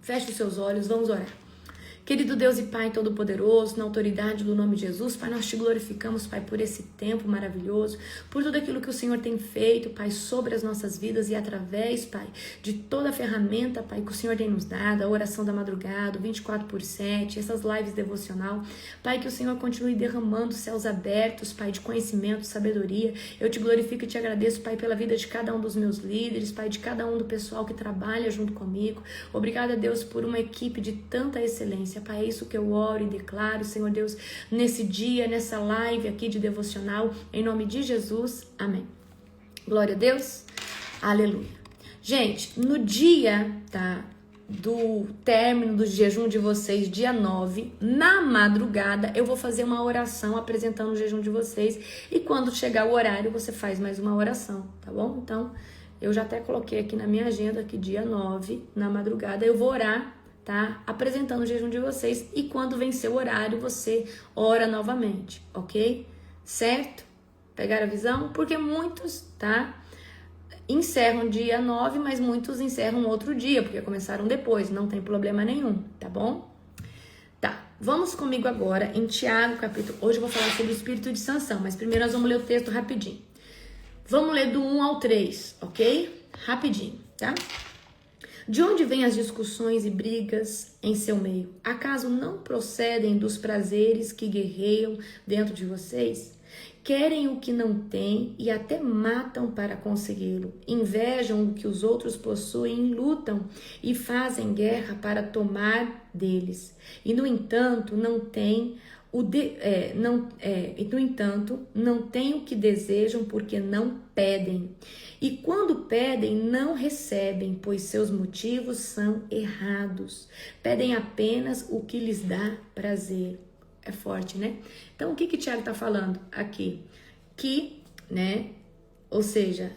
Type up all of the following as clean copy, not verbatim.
Feche os seus olhos, vamos orar. Querido Deus e Pai Todo-Poderoso, na autoridade do nome de Jesus, Pai, nós te glorificamos, Pai, por esse tempo maravilhoso, por tudo aquilo que o Senhor tem feito, Pai, sobre as nossas vidas e através, Pai, de toda a ferramenta, Pai, que o Senhor tem nos dado, a oração da madrugada, 24/7, essas lives devocional, Pai, que o Senhor continue derramando céus abertos, Pai, de conhecimento, sabedoria. Eu te glorifico e te agradeço, Pai, pela vida de cada um dos meus líderes, Pai, de cada um do pessoal que trabalha junto comigo. Obrigada, Deus, por uma equipe de tanta excelência. Pai, é isso que eu oro e declaro, Senhor Deus, nesse dia, nessa live aqui de devocional, em nome de Jesus, amém. Glória a Deus, aleluia. Gente, no dia, tá, do término do jejum de vocês, dia 9, na madrugada, eu vou fazer uma oração apresentando o jejum de vocês, e quando chegar o horário, você faz mais uma oração, tá bom? Então, eu já até coloquei aqui na minha agenda que dia 9, na madrugada, eu vou orar, tá? Apresentando o jejum de vocês, e quando vencer o horário, você ora novamente, ok? Certo? Pegaram a visão? Porque muitos, tá? Encerram dia 9, mas muitos encerram outro dia, porque começaram depois, não tem problema nenhum, tá bom? Tá, vamos comigo agora em Tiago, capítulo... Hoje eu vou falar sobre o espírito de Sansão, mas primeiro nós vamos ler o texto rapidinho. Vamos ler do 1 ao 3, ok? Rapidinho, tá? De onde vêm as discussões e brigas em seu meio? Acaso não procedem dos prazeres que guerreiam dentro de vocês? Querem o que não têm e até matam para consegui-lo. Invejam o que os outros possuem e lutam e fazem guerra para tomar deles. E, no entanto, não têm não têm o que desejam porque não pedem. E quando pedem, não recebem, pois seus motivos são errados. Pedem apenas o que lhes dá prazer. É forte, né? Então, o que Tiago está falando aqui? Que, né, ou seja,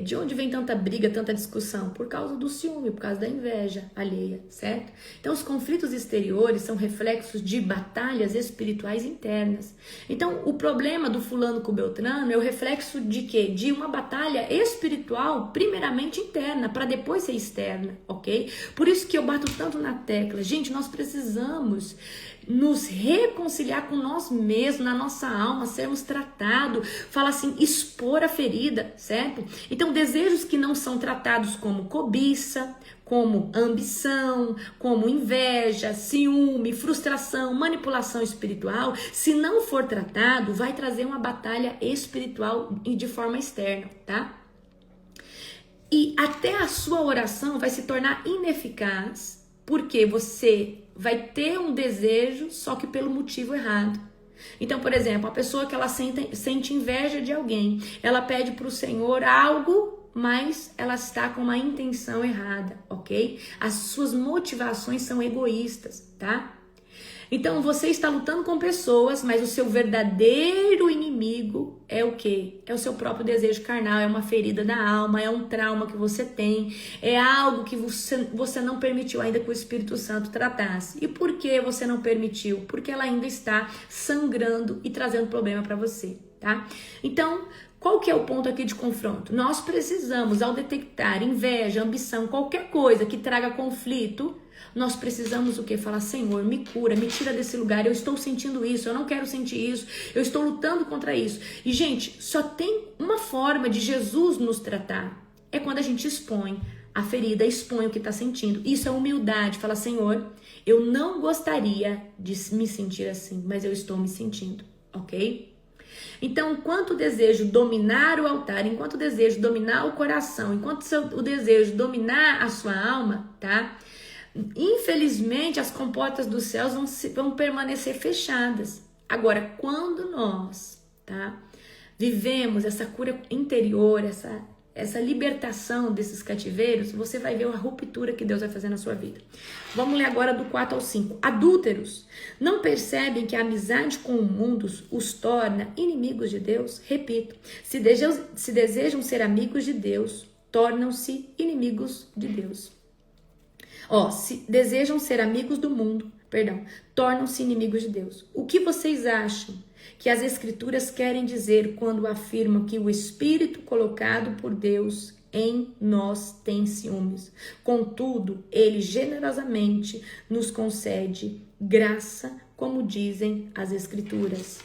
de onde vem tanta briga, tanta discussão? Por causa do ciúme, por causa da inveja alheia, certo? Então, os conflitos exteriores são reflexos de batalhas espirituais internas. Então, o problema do fulano com o Beltrano é o reflexo de quê? De uma batalha espiritual, primeiramente interna, para depois ser externa, ok? Por isso que eu bato tanto na tecla. Gente, nós precisamos nos reconciliar com nós mesmos, na nossa alma, sermos tratados, fala assim, expor a ferida, certo? Então, desejos que não são tratados como cobiça, como ambição, como inveja, ciúme, frustração, manipulação espiritual, se não for tratado, vai trazer uma batalha espiritual e de forma externa, tá? E até a sua oração vai se tornar ineficaz, porque você vai ter um desejo, só que pelo motivo errado. Então, por exemplo, a pessoa que ela sente inveja de alguém, ela pede para o Senhor algo, mas ela está com uma intenção errada, ok? As suas motivações são egoístas, tá? Então, você está lutando com pessoas, mas o seu verdadeiro inimigo é o quê? É o seu próprio desejo carnal, é uma ferida da alma, é um trauma que você tem, é algo que você não permitiu ainda que o Espírito Santo tratasse. E por que você não permitiu? Porque ela ainda está sangrando e trazendo problema para você, tá? Então, qual que é o ponto aqui de confronto? Nós precisamos, ao detectar inveja, ambição, qualquer coisa que traga conflito, nós precisamos o quê? Falar, Senhor, me cura, me tira desse lugar, eu estou sentindo isso, eu não quero sentir isso, eu estou lutando contra isso. E, gente, só tem uma forma de Jesus nos tratar, é quando a gente expõe a ferida, expõe o que está sentindo. Isso é humildade, fala, Senhor, eu não gostaria de me sentir assim, mas eu estou me sentindo, ok? Então, enquanto o desejo dominar o altar, enquanto o desejo dominar o coração, enquanto o desejo dominar a sua alma, tá? Infelizmente, as comportas dos céus vão permanecer fechadas. Agora, quando nós, tá, vivemos essa cura interior, essa libertação desses cativeiros, você vai ver a ruptura que Deus vai fazer na sua vida. Vamos ler agora do 4 ao 5. Adúlteros, não percebem que a amizade com o mundo os torna inimigos de Deus? Repito, se desejam ser amigos de Deus, tornam-se inimigos de Deus. Se desejam ser amigos do mundo, tornam-se inimigos de Deus. O que vocês acham que as Escrituras querem dizer quando afirmam que o Espírito colocado por Deus em nós tem ciúmes. Contudo, ele generosamente nos concede graça, como dizem as Escrituras.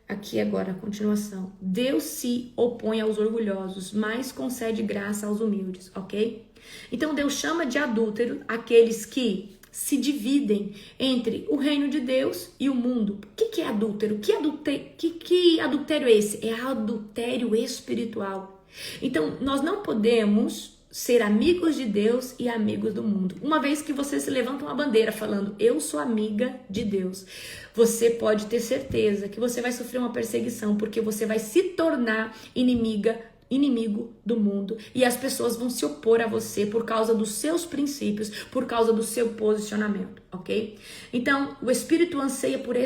Aqui agora a continuação. Deus se opõe aos orgulhosos, mas concede graça aos humildes, ok? Então Deus chama de adúltero aqueles que se dividem entre o reino de Deus e o mundo. O que é adúltero? Que adultério é esse? É adultério espiritual. Então, nós não podemos ser amigos de Deus e amigos do mundo. Uma vez que você se levanta uma bandeira falando, eu sou amiga de Deus, você pode ter certeza que você vai sofrer uma perseguição, porque você vai se tornar inimigo do mundo, e as pessoas vão se opor a você por causa dos seus princípios, por causa do seu posicionamento, ok? Então, o Espírito anseia por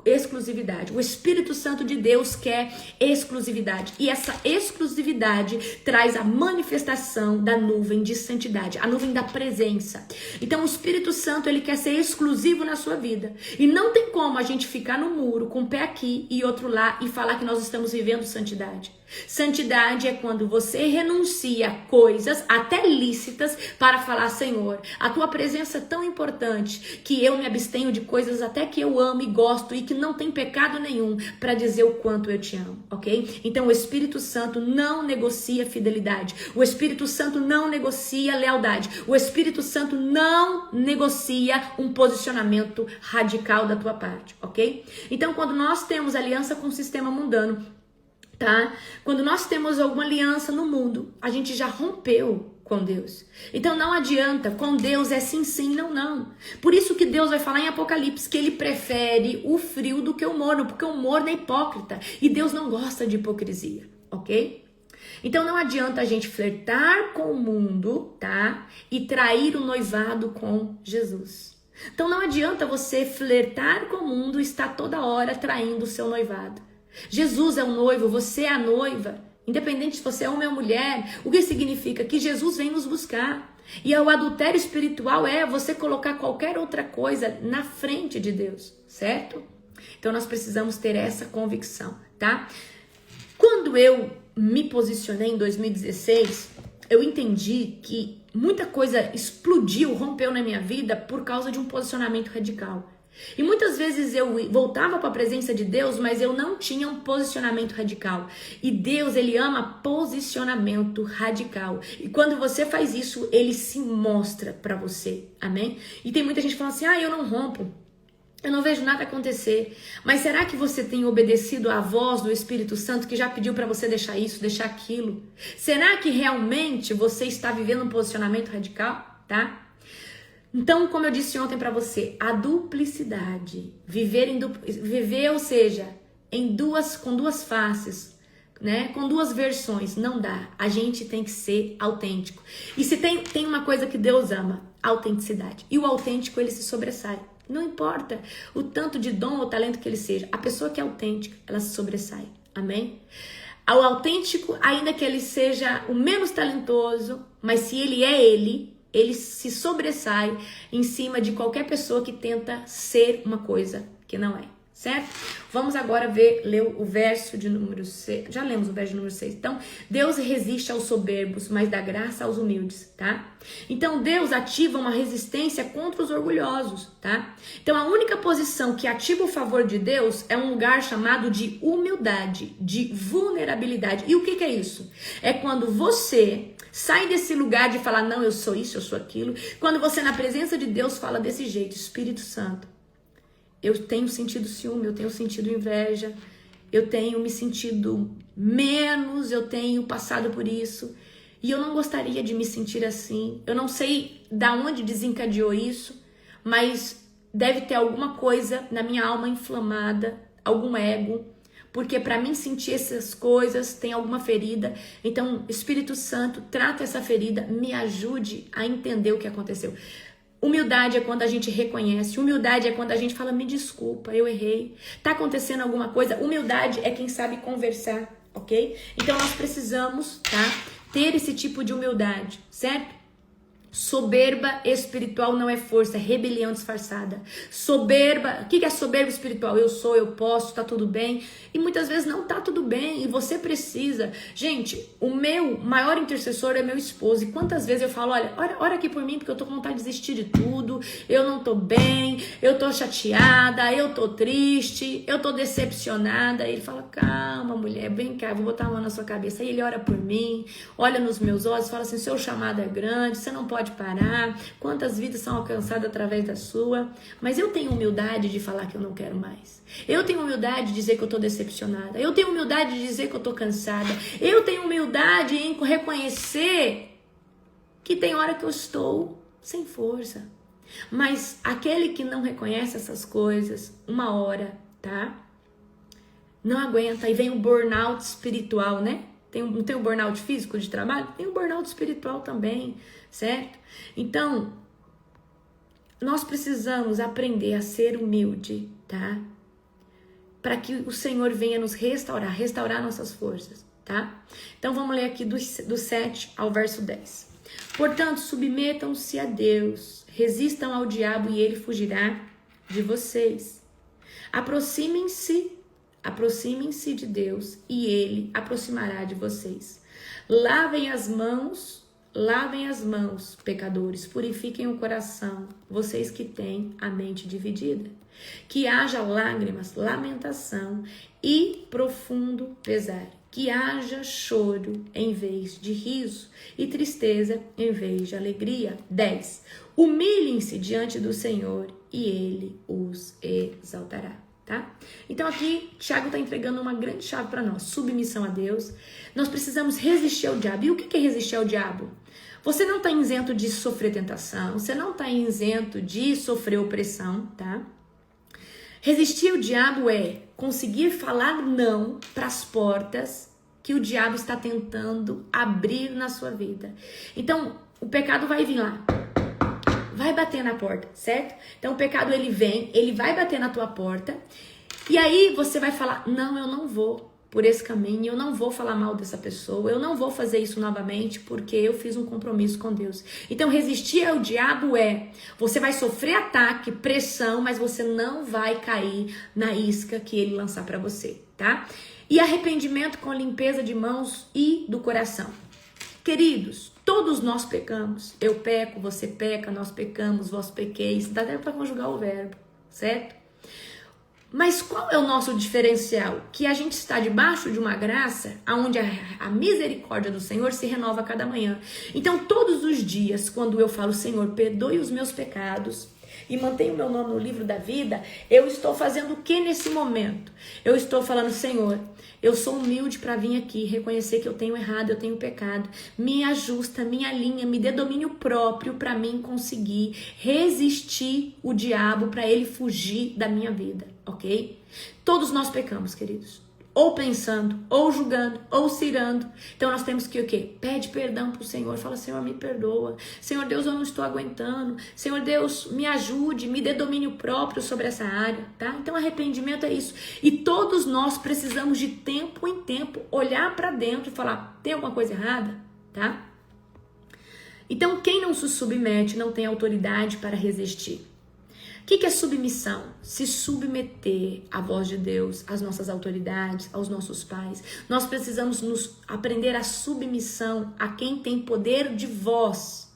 exclusividade. O Espírito Santo de Deus quer exclusividade, e essa exclusividade traz a manifestação da nuvem de santidade, a nuvem da presença. Então, o Espírito Santo, ele quer ser exclusivo na sua vida, e não tem como a gente ficar no muro com um pé aqui e outro lá e falar que nós estamos vivendo santidade. Santidade é quando você renuncia a coisas até lícitas para falar, Senhor, a tua presença é tão importante que eu me abstenho de coisas até que eu amo e gosto e que não tem pecado nenhum para dizer o quanto eu te amo, ok? Então o Espírito Santo não negocia fidelidade, o Espírito Santo não negocia lealdade, o Espírito Santo não negocia um posicionamento radical da tua parte, ok? Então quando nós temos aliança com o sistema mundano, tá? Quando nós temos alguma aliança no mundo, a gente já rompeu com Deus. Então não adianta, com Deus é sim, sim, não, não. Por isso que Deus vai falar em Apocalipse que ele prefere o frio do que o morno, porque o morno é hipócrita e Deus não gosta de hipocrisia, ok? Então não adianta a gente flertar com o mundo, tá? E trair o noivado com Jesus. Então não adianta você flertar com o mundo e estar toda hora traindo o seu noivado. Jesus é o noivo, você é a noiva, independente se você é homem ou mulher. O que significa? Que Jesus vem nos buscar. E o adultério espiritual é você colocar qualquer outra coisa na frente de Deus, certo? Então nós precisamos ter essa convicção, tá? Quando eu me posicionei em 2016, eu entendi que muita coisa explodiu, rompeu na minha vida por causa de um posicionamento radical. E muitas vezes eu voltava para a presença de Deus, mas eu não tinha um posicionamento radical. E Deus, ele ama posicionamento radical. E quando você faz isso, ele se mostra para você. Amém? E tem muita gente falando assim, eu não rompo. Eu não vejo nada acontecer. Mas será que você tem obedecido à voz do Espírito Santo que já pediu para você deixar isso, deixar aquilo? Será que realmente você está vivendo um posicionamento radical? Tá? Então, como eu disse ontem para você, a duplicidade, viver, ou seja, com duas faces, né? Com duas versões, não dá. A gente tem que ser autêntico. E se tem uma coisa que Deus ama, autenticidade. E o autêntico, ele se sobressai. Não importa o tanto de dom ou talento que ele seja, a pessoa que é autêntica, ela se sobressai. Amém? O autêntico, ainda que ele seja o menos talentoso, mas se ele é ele se sobressai em cima de qualquer pessoa que tenta ser uma coisa que não é, certo? Vamos agora ler o verso de número 6. Já lemos o verso de número 6. Então, Deus resiste aos soberbos, mas dá graça aos humildes, tá? Então, Deus ativa uma resistência contra os orgulhosos, tá? Então, a única posição que ativa o favor de Deus é um lugar chamado de humildade, de vulnerabilidade. E o que é isso? É quando você sai desse lugar de falar, não, eu sou isso, eu sou aquilo. Quando você, na presença de Deus, fala desse jeito, Espírito Santo, eu tenho sentido ciúme, eu tenho sentido inveja, eu tenho me sentido menos, eu tenho passado por isso. E eu não gostaria de me sentir assim. Eu não sei da onde desencadeou isso, mas deve ter alguma coisa na minha alma inflamada, algum ego. Porque para mim sentir essas coisas tem alguma ferida. Então, Espírito Santo, trata essa ferida, me ajude a entender o que aconteceu. Humildade é quando a gente reconhece. Humildade é quando a gente fala, me desculpa, eu errei. Tá acontecendo alguma coisa? Humildade é quem sabe conversar, ok? Então, nós precisamos, tá, ter esse tipo de humildade, certo? Soberba espiritual não é força, é rebelião disfarçada. Soberba, o que é soberba espiritual? Eu sou, eu posso, tá tudo bem. E muitas vezes não tá tudo bem e você precisa. Gente, o meu maior intercessor é meu esposo. E quantas vezes eu falo, olha, ora aqui por mim porque eu tô com vontade de desistir de tudo. Eu não tô bem, eu tô chateada, eu tô triste, eu tô decepcionada. E ele fala, calma mulher, vem cá, eu vou botar a mão na sua cabeça. Aí ele ora por mim, olha nos meus olhos, fala assim, seu chamado é grande, você não pode parar, quantas vidas são alcançadas através da sua, mas eu tenho humildade de falar que eu não quero mais, eu tenho humildade de dizer que eu tô decepcionada, eu tenho humildade de dizer que eu tô cansada, eu tenho humildade em reconhecer que tem hora que eu estou sem força, mas aquele que não reconhece essas coisas, uma hora, tá? Não aguenta, e vem o burnout espiritual, né? Não tem o burnout físico de trabalho? Tem o burnout espiritual também, certo? Então, nós precisamos aprender a ser humilde, tá? Para que o Senhor venha nos restaurar nossas forças, tá? Então, vamos ler aqui do 7 ao verso 10. Portanto, submetam-se a Deus, resistam ao diabo e ele fugirá de vocês. Aproximem-se de Deus e ele aproximará de vocês. Lavem as mãos, pecadores, purifiquem o coração, vocês que têm a mente dividida. Que haja lágrimas, lamentação e profundo pesar. Que haja choro em vez de riso e tristeza em vez de alegria. 10. Humilhem-se diante do Senhor e ele os exaltará. Tá? Então aqui, Tiago está entregando uma grande chave para nós, submissão a Deus. Nós precisamos resistir ao diabo. E o que é resistir ao diabo? Você não está isento de sofrer tentação, você não está isento de sofrer opressão, tá? Resistir ao diabo é conseguir falar não para as portas que o diabo está tentando abrir na sua vida. Então, o pecado vai vir lá. Vai bater na porta, certo? Então o pecado ele vem, ele vai bater na tua porta e aí você vai falar, não, eu não vou por esse caminho, eu não vou falar mal dessa pessoa, eu não vou fazer isso novamente porque eu fiz um compromisso com Deus. Então resistir ao diabo você vai sofrer ataque, pressão, mas você não vai cair na isca que ele lançar para você, tá? E arrependimento com limpeza de mãos e do coração. Queridos, todos nós pecamos. Eu peco, você peca, nós pecamos, vós pequeis. Dá até para conjugar o verbo, certo? Mas qual é o nosso diferencial? Que a gente está debaixo de uma graça onde a misericórdia do Senhor se renova a cada manhã. Então, todos os dias, quando eu falo, Senhor, perdoe os meus pecados e mantenha o meu nome no livro da vida, eu estou fazendo o que nesse momento? Eu estou falando, Senhor, eu sou humilde para vir aqui, reconhecer que eu tenho errado, eu tenho pecado. Me ajusta, me alinha, me dê domínio próprio para mim conseguir resistir o diabo, para ele fugir da minha vida, ok? Todos nós pecamos, queridos. Ou pensando, ou julgando, ou se irando. Então nós temos que o quê? Pede perdão pro Senhor, fala, Senhor, me perdoa. Senhor Deus, eu não estou aguentando. Senhor Deus, me ajude, me dê domínio próprio sobre essa área, tá? Então arrependimento é isso. E todos nós precisamos de tempo em tempo olhar para dentro e falar, tem alguma coisa errada, tá? Então quem não se submete não tem autoridade para resistir. O que é submissão? Se submeter à voz de Deus, às nossas autoridades, aos nossos pais. Nós precisamos nos aprender a submissão a quem tem poder de voz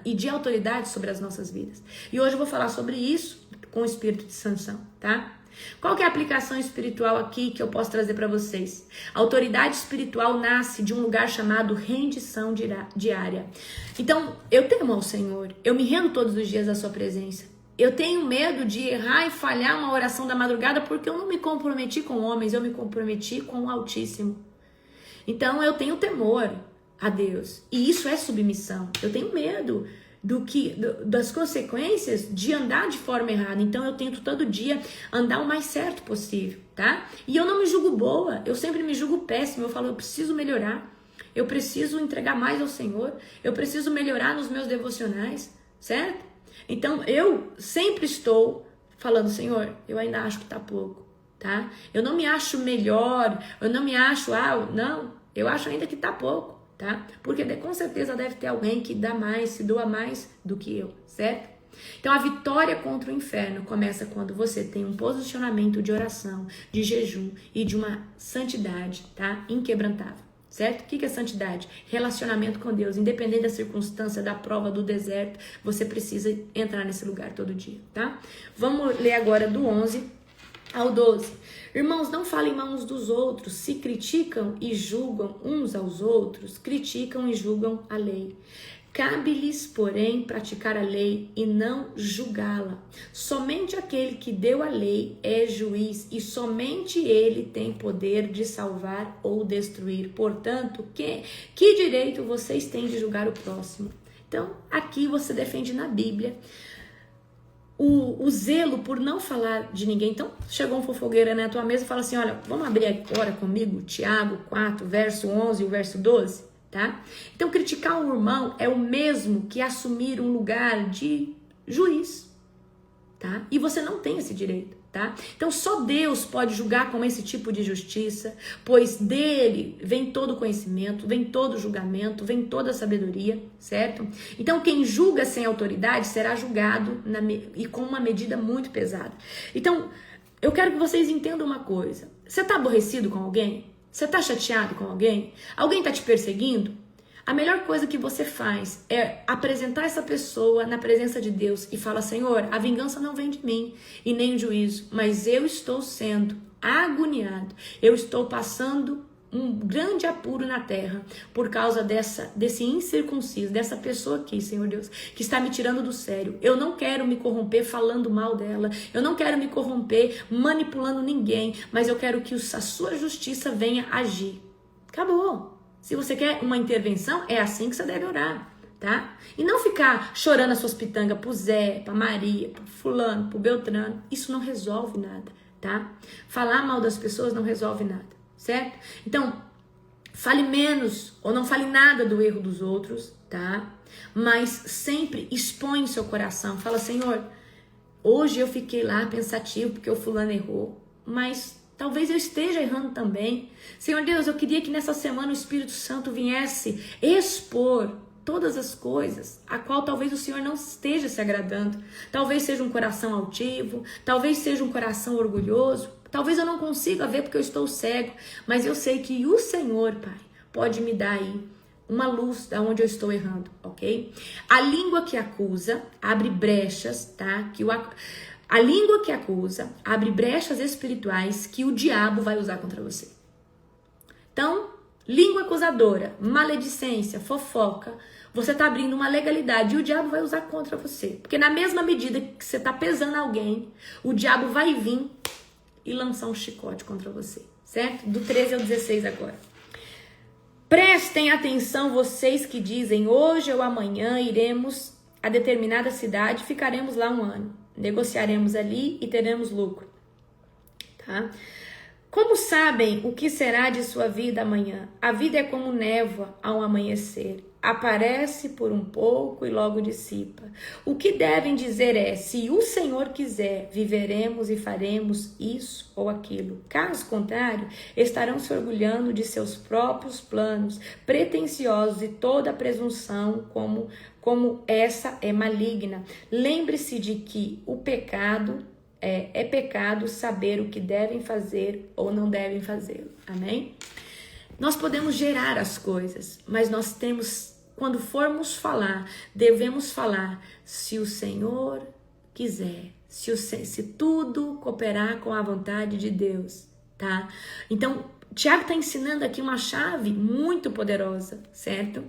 e de autoridade sobre as nossas vidas. E hoje eu vou falar sobre isso com o espírito de sanção, tá? Qual que é a aplicação espiritual aqui que eu posso trazer para vocês? A autoridade espiritual nasce de um lugar chamado rendição diária. Então, eu temo ao Senhor, eu me rendo todos os dias à sua presença. Eu tenho medo de errar e falhar uma oração da madrugada porque eu não me comprometi com homens, eu me comprometi com o Altíssimo. Então eu tenho temor a Deus. E isso é submissão. Eu tenho medo das consequências de andar de forma errada. Então eu tento todo dia andar o mais certo possível, tá? E eu não me julgo boa, eu sempre me julgo péssima. Eu falo, eu preciso melhorar. Eu preciso entregar mais ao Senhor. Eu preciso melhorar nos meus devocionais, certo? Então, eu sempre estou falando, Senhor, eu ainda acho que tá pouco, tá? Eu não me acho melhor, eu não me acho, não, eu acho ainda que tá pouco. tá? Porque com certeza deve ter alguém que dá mais, se doa mais do que eu, certo? Então a vitória contra o inferno começa quando você tem um posicionamento de oração, de jejum e de uma santidade, tá? Inquebrantável, certo? O que é santidade? Relacionamento com Deus, independente da circunstância, da prova, do deserto, você precisa entrar nesse lugar todo dia, tá? Vamos ler agora do 11 ao 12. Irmãos, não falem mal uns dos outros. Se criticam e julgam uns aos outros, criticam e julgam a lei. Cabe-lhes, porém, praticar a lei e não julgá-la. Somente aquele que deu a lei é juiz e somente ele tem poder de salvar ou destruir. Portanto, que direito vocês têm de julgar o próximo? Então, aqui você defende na Bíblia o zelo por não falar de ninguém. Então, chegou um fofogueiro na tua mesa e fala assim, olha, vamos abrir agora comigo Tiago 4, verso 11 e o verso 12, tá? Então, criticar um irmão é o mesmo que assumir um lugar de juiz, tá? E você não tem esse direito, tá? Então, só Deus pode julgar com esse tipo de justiça, pois dele vem todo o conhecimento, vem todo o julgamento, vem toda a sabedoria, certo? Então, quem julga sem autoridade será julgado e com uma medida muito pesada. Então, eu quero que vocês entendam uma coisa. Você tá aborrecido com alguém? Você tá chateado com alguém? Alguém tá te perseguindo? A melhor coisa que você faz é apresentar essa pessoa na presença de Deus e falar, Senhor, a vingança não vem de mim e nem o juízo, mas eu estou sendo agoniado, eu estou passando um grande apuro na terra por causa desse incircunciso, dessa pessoa aqui, Senhor Deus, que está me tirando do sério. Eu não quero me corromper falando mal dela, eu não quero me corromper manipulando ninguém, mas eu quero que a sua justiça venha agir. Acabou. Se você quer uma intervenção, é assim que você deve orar, tá? E não ficar chorando as suas pitangas pro Zé, pra Maria, pro fulano, pro Beltrano. Isso não resolve nada, tá? Falar mal das pessoas não resolve nada, certo? Então, fale menos ou não fale nada do erro dos outros, tá? Mas sempre expõe o seu coração. Fala, Senhor, hoje eu fiquei lá pensativo porque o fulano errou, mas talvez eu esteja errando também. Senhor Deus, eu queria que nessa semana o Espírito Santo viesse expor todas as coisas a qual talvez o Senhor não esteja se agradando. Talvez seja um coração altivo, talvez seja um coração orgulhoso, talvez eu não consiga ver porque eu estou cego, mas eu sei que o Senhor, Pai, pode me dar aí uma luz da onde eu estou errando, ok? A língua que acusa abre brechas, tá? A língua que acusa abre brechas espirituais que o diabo vai usar contra você. Então, língua acusadora, maledicência, fofoca, você está abrindo uma legalidade e o diabo vai usar contra você. Porque na mesma medida que você está pesando alguém, o diabo vai vir e lançar um chicote contra você, certo? Do 13 ao 16 agora. Prestem atenção vocês que dizem, hoje ou amanhã iremos a determinada cidade e ficaremos lá um ano. Negociaremos ali e teremos lucro, tá? Como sabem o que será de sua vida amanhã? A vida é como névoa ao amanhecer. Aparece por um pouco e logo dissipa. O que devem dizer é, se o Senhor quiser, viveremos e faremos isso ou aquilo. Caso contrário, estarão se orgulhando de seus próprios planos, pretensiosos e toda a presunção como essa é maligna. Lembre-se de que o pecado é pecado saber o que devem fazer ou não devem fazer. Amém? Nós podemos gerar as coisas, mas nós temos, quando formos falar, devemos falar se o Senhor quiser, se tudo cooperar com a vontade de Deus, tá? Então, Tiago está ensinando aqui uma chave muito poderosa, certo?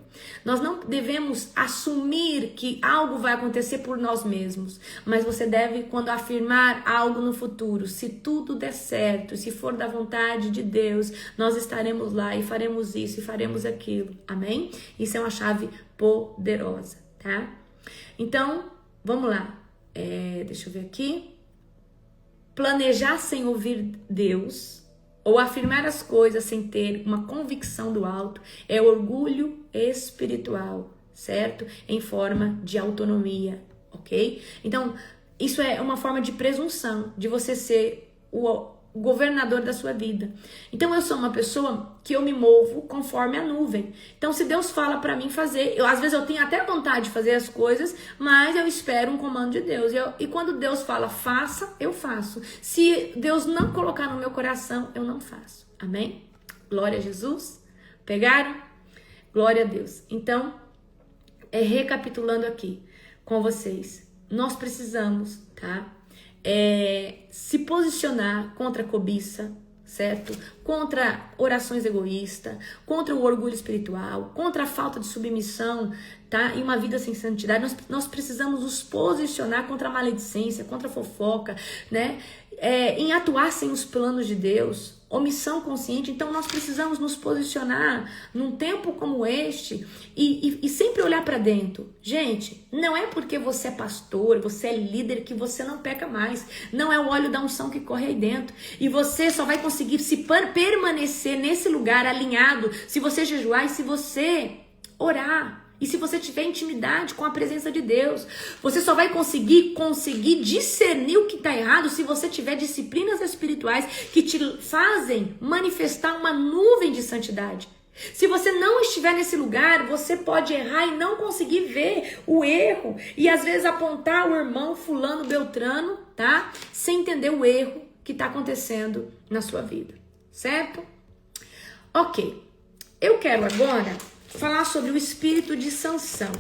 Nós não devemos assumir que algo vai acontecer por nós mesmos, mas você deve, quando afirmar algo no futuro, se tudo der certo, se for da vontade de Deus, nós estaremos lá e faremos isso e faremos aquilo, amém? Isso é uma chave poderosa, tá? Então, vamos lá. Deixa eu ver aqui. Planejar sem ouvir Deus ou afirmar as coisas sem ter uma convicção do alto é orgulho espiritual, certo? Em forma de autonomia, ok? Então, isso é uma forma de presunção, de você ser governador da sua vida. Então eu sou uma pessoa que eu me movo conforme a nuvem. Então se Deus fala para mim fazer, às vezes eu tenho até vontade de fazer as coisas, mas eu espero um comando de Deus. E quando Deus fala faça, eu faço. Se Deus não colocar no meu coração, eu não faço. Amém? Glória a Jesus. Pegaram? Glória a Deus. Então, recapitulando aqui com vocês, nós precisamos, tá? Se posicionar contra a cobiça, certo? Contra orações egoístas, contra o orgulho espiritual, contra a falta de submissão, tá? E uma vida sem santidade. Nós precisamos nos posicionar contra a maledicência, contra a fofoca, né? Em atuar sem os planos de Deus, omissão consciente. Então nós precisamos nos posicionar num tempo como este e sempre olhar para dentro. Gente, não é porque você é pastor, você é líder que você não peca mais. Não é o óleo da unção que corre aí dentro. E você só vai conseguir permanecer nesse lugar alinhado se você jejuar e se você orar. E se você tiver intimidade com a presença de Deus, você só vai conseguir discernir o que está errado se você tiver disciplinas espirituais que te fazem manifestar uma nuvem de santidade. Se você não estiver nesse lugar, você pode errar e não conseguir ver o erro e às vezes apontar o irmão fulano, beltrano, tá? Sem entender o erro que está acontecendo na sua vida, certo? Ok, eu quero agora falar sobre o espírito de Sansão.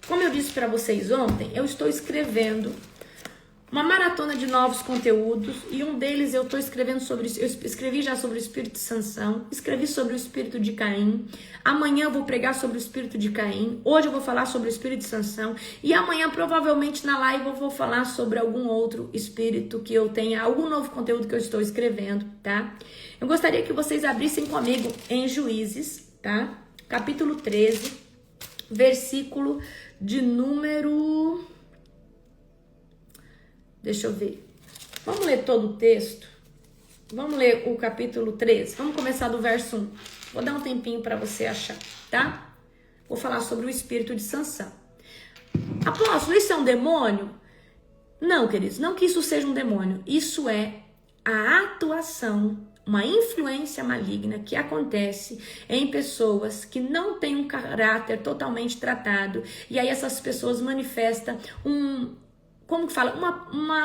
Como eu disse para vocês ontem, eu estou escrevendo uma maratona de novos conteúdos e um deles eu estou escrevendo sobre, eu escrevi já sobre o espírito de Sansão, escrevi sobre o espírito de Caim, amanhã eu vou pregar sobre o espírito de Caim, hoje eu vou falar sobre o espírito de Sansão e amanhã provavelmente na live eu vou falar sobre algum outro espírito que eu tenha, algum novo conteúdo que eu estou escrevendo, tá? Eu gostaria que vocês abrissem comigo em Juízes, tá? Capítulo 13, versículo de número... Deixa eu ver. Vamos ler todo o texto? Vamos ler o capítulo 13. Vamos começar do verso 1. Vou dar um tempinho para você achar, tá? Vou falar sobre o espírito de Sansão. Apóstolo, isso é um demônio? Não, queridos, não que isso seja um demônio. Isso é a atuação, uma influência maligna que acontece em pessoas que não têm um caráter totalmente tratado. E aí essas pessoas manifestam como que fala?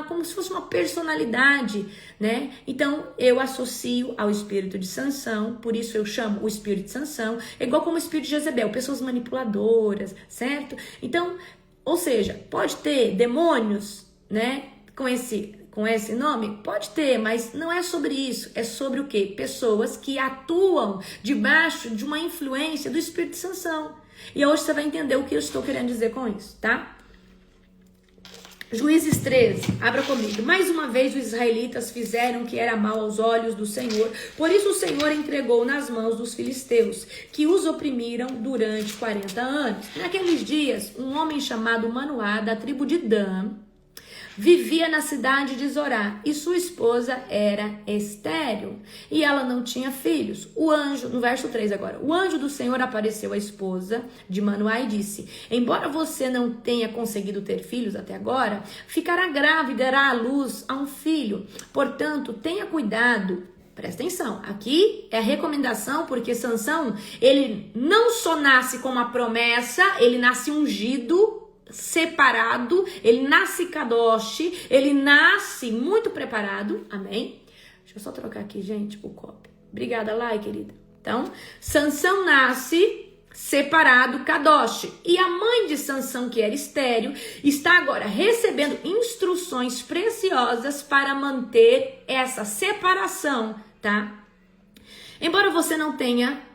Como se fosse uma personalidade, né? Então, eu associo ao espírito de Sansão, por isso eu chamo o espírito de Sansão, é igual como o espírito de Jezebel, pessoas manipuladoras, certo? Então, ou seja, pode ter demônios, né? Com esse nome? Pode ter, mas não é sobre isso. É sobre o quê? Pessoas que atuam debaixo de uma influência do espírito de Sansão. E hoje você vai entender o que eu estou querendo dizer com isso, tá? Juízes 13, abra comigo. Mais uma vez os israelitas fizeram o que era mal aos olhos do Senhor. Por isso o Senhor entregou nas mãos dos filisteus, que os oprimiram durante 40 anos. Naqueles dias, um homem chamado Manoá, da tribo de Dan, vivia na cidade de Zorá e sua esposa era estéril e ela não tinha filhos. O anjo, no verso 3 agora, o anjo do Senhor apareceu à esposa de Manoá e disse: embora você não tenha conseguido ter filhos até agora, ficará grávida e dará à luz a um filho. Portanto, tenha cuidado. Presta atenção, aqui é a recomendação, porque Sansão, ele não só nasce com uma promessa, ele nasce ungido, separado, ele nasce kadosh, ele nasce muito preparado, amém? Deixa eu só trocar aqui, gente, o copo. Obrigada, Lai, querida. Então, Sansão nasce separado, kadosh, e a mãe de Sansão, que era estéril, está agora recebendo instruções preciosas para manter essa separação, tá? Embora você não tenha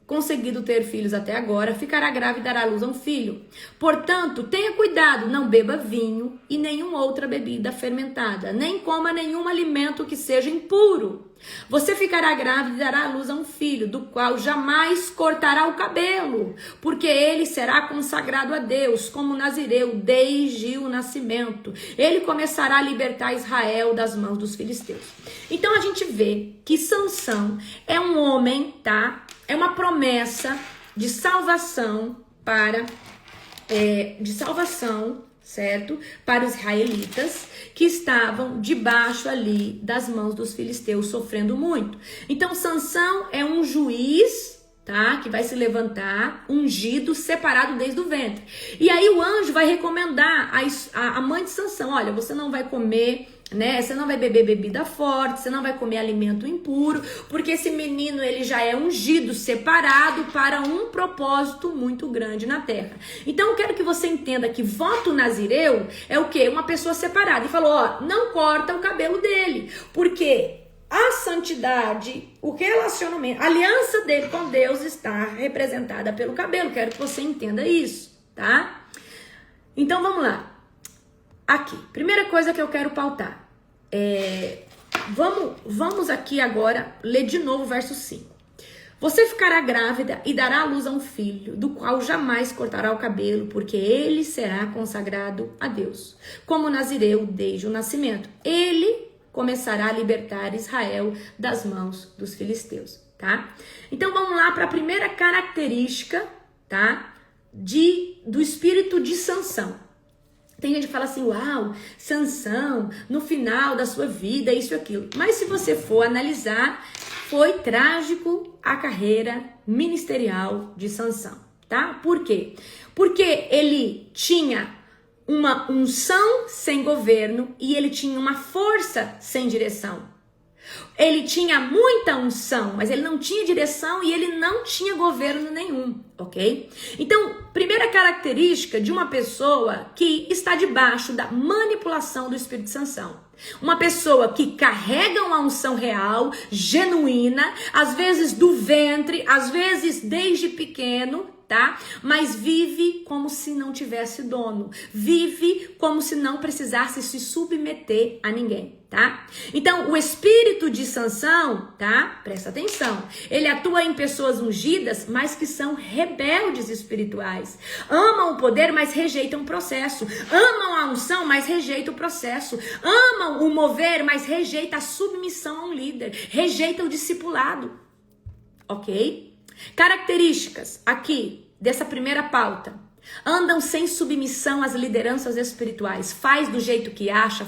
conseguido ter filhos até agora, ficará grávida e dará à luz a um filho. Portanto, tenha cuidado, não beba vinho e nenhuma outra bebida fermentada, nem coma nenhum alimento que seja impuro. Você ficará grávida e dará à luz a um filho, do qual jamais cortará o cabelo, porque ele será consagrado a Deus como nazireu desde o nascimento. Ele começará a libertar Israel das mãos dos filisteus. Então a gente vê que Sansão é um homem, tá? É uma promessa de salvação certo? Para os israelitas que estavam debaixo ali das mãos dos filisteus, sofrendo muito. Então, Sansão é um juiz, tá? Que vai se levantar, ungido, separado desde o ventre. E aí o anjo vai recomendar a mãe de Sansão: olha, você não vai comer, né? Você não vai beber bebida forte, você não vai comer alimento impuro, porque esse menino, ele já é ungido, separado para um propósito muito grande na terra. Então eu quero que você entenda que voto nazireu é o quê? Uma pessoa separada. E falou: ó, não corta o cabelo dele, porque a santidade, o relacionamento, a aliança dele com Deus está representada pelo cabelo. Quero que você entenda isso, tá? Então vamos lá. Aqui, primeira coisa que eu quero pautar. Vamos aqui agora ler de novo o verso 5. Você ficará grávida e dará à luz a um filho, do qual jamais cortará o cabelo, porque ele será consagrado a Deus, como nazireu desde o nascimento. Ele começará a libertar Israel das mãos dos filisteus, tá? Então vamos lá para a primeira característica, tá? Do espírito de Sansão. Tem gente que fala assim: uau, Sansão, no final da sua vida, isso e aquilo. Mas se você for analisar, foi trágico a carreira ministerial de Sansão, tá? Por quê? Porque ele tinha uma unção sem governo e ele tinha uma força sem direção. Ele tinha muita unção, mas ele não tinha direção e ele não tinha governo nenhum, ok? Então, primeira característica de uma pessoa que está debaixo da manipulação do espírito de Sansão. Uma pessoa que carrega uma unção real, genuína, às vezes do ventre, às vezes desde pequeno, tá? Mas vive como se não tivesse dono. Vive como se não precisasse se submeter a ninguém, tá? Então, o espírito de Sansão, tá? Presta atenção. Ele atua em pessoas ungidas, mas que são rebeldes espirituais. Amam o poder, mas rejeitam o processo. Amam a unção, mas rejeitam o processo. Amam o mover, mas rejeitam a submissão a um líder. Rejeitam o discipulado. Ok? Características aqui dessa primeira pauta: andam sem submissão às lideranças espirituais, faz do jeito que acha,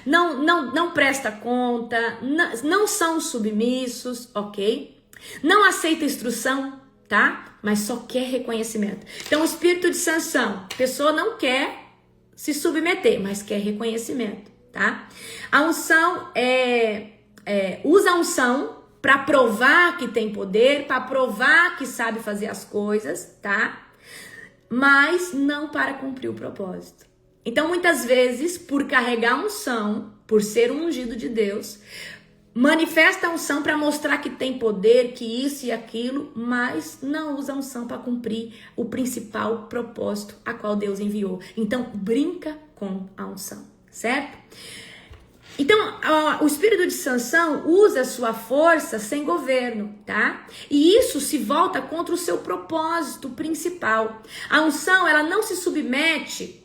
não presta conta, não são submissos, ok? Não aceita instrução, tá? Mas só quer reconhecimento. Então, o espírito de Sansão, a pessoa não quer se submeter, mas quer reconhecimento, tá? A unção usa a unção para provar que tem poder, para provar que sabe fazer as coisas, tá? Mas não para cumprir o propósito. Então, muitas vezes, por carregar a unção, por ser um ungido de Deus, manifesta a unção para mostrar que tem poder, que isso e aquilo, mas não usa a unção para cumprir o principal propósito a qual Deus enviou. Então, brinca com a unção, certo? Então, o espírito de Sansão usa sua força sem governo, tá? E isso se volta contra o seu propósito principal. A unção, ela não se submete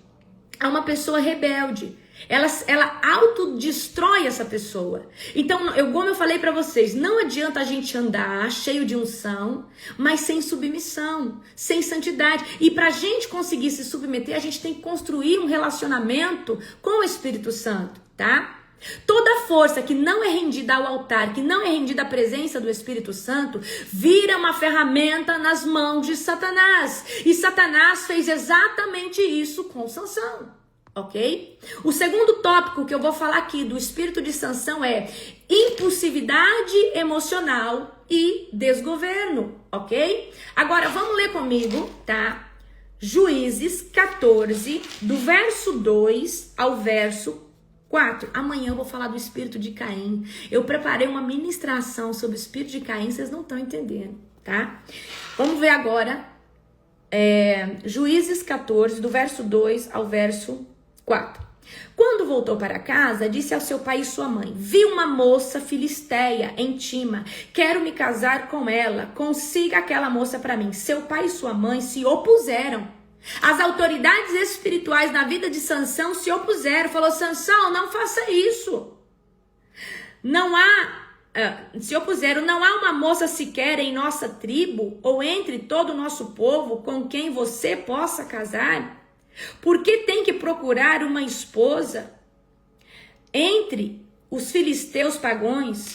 a uma pessoa rebelde. Ela autodestrói essa pessoa. Então, como eu falei pra vocês, não adianta a gente andar cheio de unção, mas sem submissão, sem santidade. E pra gente conseguir se submeter, a gente tem que construir um relacionamento com o Espírito Santo, tá? Toda força que não é rendida ao altar, que não é rendida à presença do Espírito Santo, vira uma ferramenta nas mãos de Satanás. E Satanás fez exatamente isso com Sansão, ok? O segundo tópico que eu vou falar aqui do espírito de Sansão é impulsividade emocional e desgoverno, ok? Agora vamos ler comigo, tá? Juízes 14, do verso 2 ao verso 4. Amanhã eu vou falar do espírito de Caim. Eu preparei uma ministração sobre o espírito de Caim, vocês não estão entendendo, tá? Vamos ver agora Juízes 14, do verso 2 ao verso 4. Quando voltou para casa, disse ao seu pai e sua mãe: vi uma moça filisteia em Tima, quero me casar com ela, consiga aquela moça para mim. Seu pai e sua mãe se opuseram. As autoridades espirituais na vida de Sansão se opuseram. Falou: Sansão, não faça isso. Não há se opuseram, não há uma moça sequer em nossa tribo ou entre todo o nosso povo com quem você possa casar? Por que tem que procurar uma esposa entre os filisteus pagãos?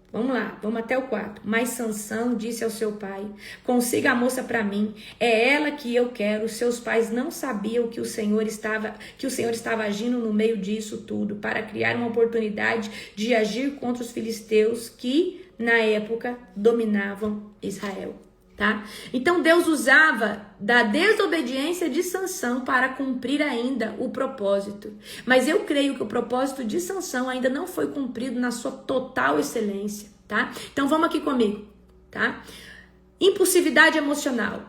Vamos lá, vamos até o 4. Mas Sansão disse ao seu pai: consiga a moça para mim, é ela que eu quero. Seus pais não sabiam que o Senhor estava agindo no meio disso tudo para criar uma oportunidade de agir contra os filisteus que na época dominavam Israel, tá? Então Deus usava da desobediência de Sansão para cumprir ainda o propósito. Mas eu creio que o propósito de Sansão ainda não foi cumprido na sua total excelência, tá? Então vamos aqui comigo, tá? Impulsividade emocional.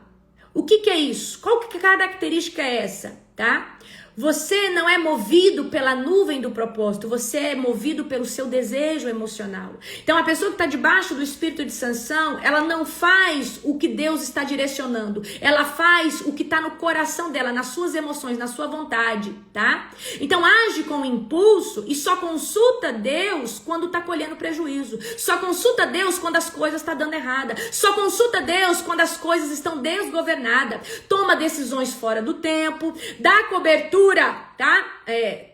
O que é isso? Qual que característica é essa, tá? Você não é movido pela nuvem do propósito, você é movido pelo seu desejo emocional. Então a pessoa que está debaixo do espírito de Sansão, ela não faz o que Deus está direcionando, ela faz o que está no coração dela, nas suas emoções, na sua vontade, tá? Então age com impulso e só consulta Deus quando está colhendo prejuízo, só consulta Deus quando as coisas estão dando errada, só consulta Deus quando as coisas estão desgovernadas, toma decisões fora do tempo, dá cobertura, tá?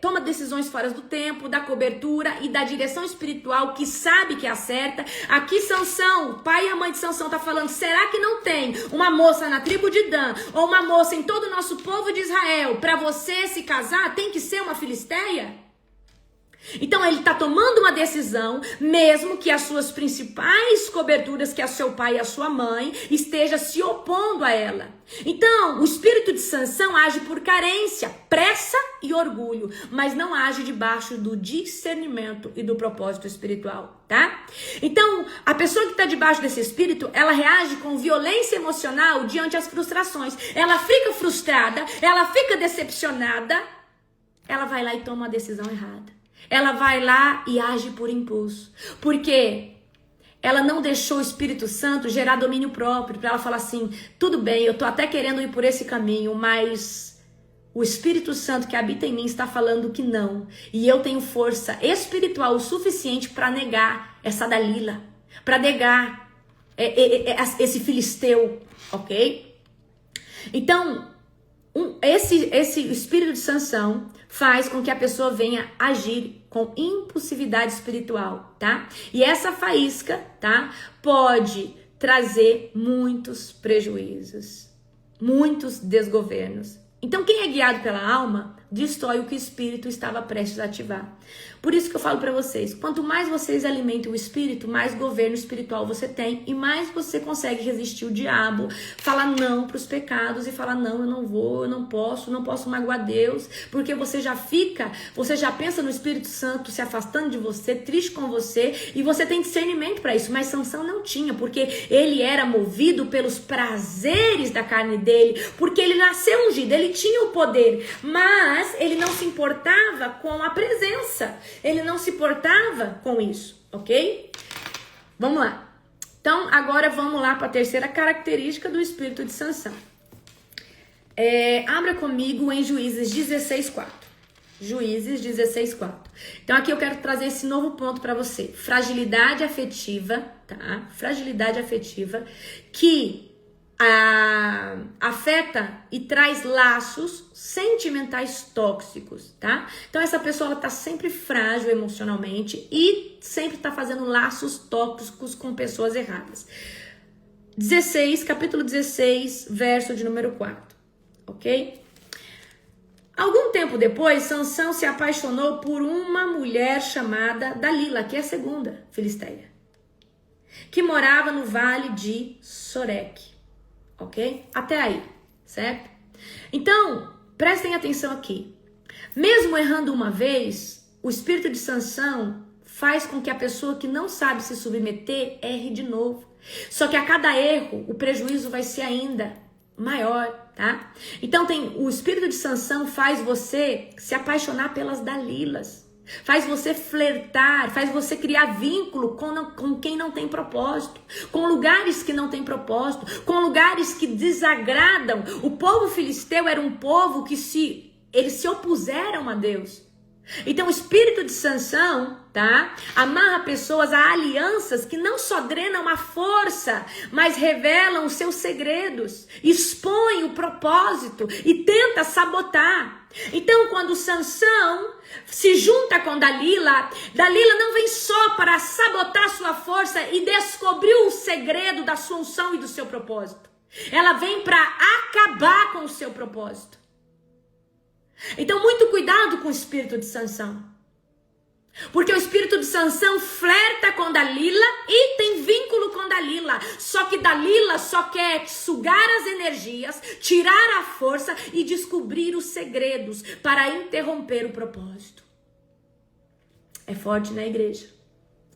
Toma decisões fora do tempo, da cobertura e da direção espiritual que sabe que acerta. Aqui Sansão, o pai e a mãe de Sansão tá falando, será que não tem uma moça na tribo de Dan ou uma moça em todo o nosso povo de Israel para você se casar? Tem que ser uma filisteia? Então ele está tomando uma decisão, mesmo que as suas principais coberturas, que é o seu pai e a sua mãe, esteja se opondo a ela. Então, o espírito de Sansão age por carência, pressa e orgulho, mas não age debaixo do discernimento e do propósito espiritual, tá? Então, a pessoa que está debaixo desse espírito, ela reage com violência emocional diante das frustrações. Ela fica frustrada, ela fica decepcionada, ela vai lá e toma uma decisão errada. Ela vai lá e age por impulso, porque ela não deixou o Espírito Santo gerar domínio próprio, para ela falar assim, tudo bem, eu tô até querendo ir por esse caminho, mas o Espírito Santo que habita em mim está falando que não, e eu tenho força espiritual o suficiente para negar essa Dalila, para negar esse filisteu, ok? Então, esse espírito de Sansão faz com que a pessoa venha agir com impulsividade espiritual, tá? E essa faísca, tá? Pode trazer muitos prejuízos, muitos desgovernos. Então, quem é guiado pela alma, destrói o que o espírito estava prestes a ativar. Por isso que eu falo para vocês, quanto mais vocês alimentem o espírito, mais governo espiritual você tem e mais você consegue resistir o diabo, falar não para os pecados e falar não, eu não vou, eu não posso magoar Deus, porque você já pensa no Espírito Santo se afastando de você, triste com você, e você tem discernimento para isso, mas Sansão não tinha, porque ele era movido pelos prazeres da carne dele, porque ele nasceu ungido, ele tinha o poder, mas ele não se importava com a presença. Ele não se portava com isso, ok? Vamos lá. Então, agora vamos lá para a terceira característica do espírito de Sansão. Abra comigo em Juízes 16:4. Juízes 16:4. Então, aqui eu quero trazer esse novo ponto para você. Fragilidade afetiva, tá? Fragilidade afetiva que afeta e traz laços sentimentais tóxicos, tá? Então essa pessoa ela tá sempre frágil emocionalmente e sempre tá fazendo laços tóxicos com pessoas erradas. Capítulo 16, verso de número 4, ok? Algum tempo depois, Sansão se apaixonou por uma mulher chamada Dalila, que é a segunda filisteia, que morava no vale de Soreque. Ok? Até aí, certo? Então, prestem atenção aqui. Mesmo errando uma vez, o espírito de Sansão faz com que a pessoa que não sabe se submeter erre de novo. Só que a cada erro, o prejuízo vai ser ainda maior, tá? Então, o espírito de Sansão faz você se apaixonar pelas Dalilas. Faz você flertar, faz você criar vínculo com quem não tem propósito, com lugares que não tem propósito, com lugares que desagradam. O povo filisteu era um povo que eles se opuseram a Deus. Então o espírito de Sansão, tá? Amarra pessoas a alianças que não só drenam a força, mas revelam os seus segredos, expõe o propósito e tenta sabotar. Então quando Sansão se junta com Dalila, Dalila não vem só para sabotar sua força e descobrir o segredo da sua unção e do seu propósito. Ela vem para acabar com o seu propósito. Então, muito cuidado com o espírito de Sansão. Porque o espírito de Sansão flerta com Dalila e tem vínculo com Dalila. Só que Dalila só quer sugar as energias, tirar a força e descobrir os segredos para interromper o propósito. É forte na igreja,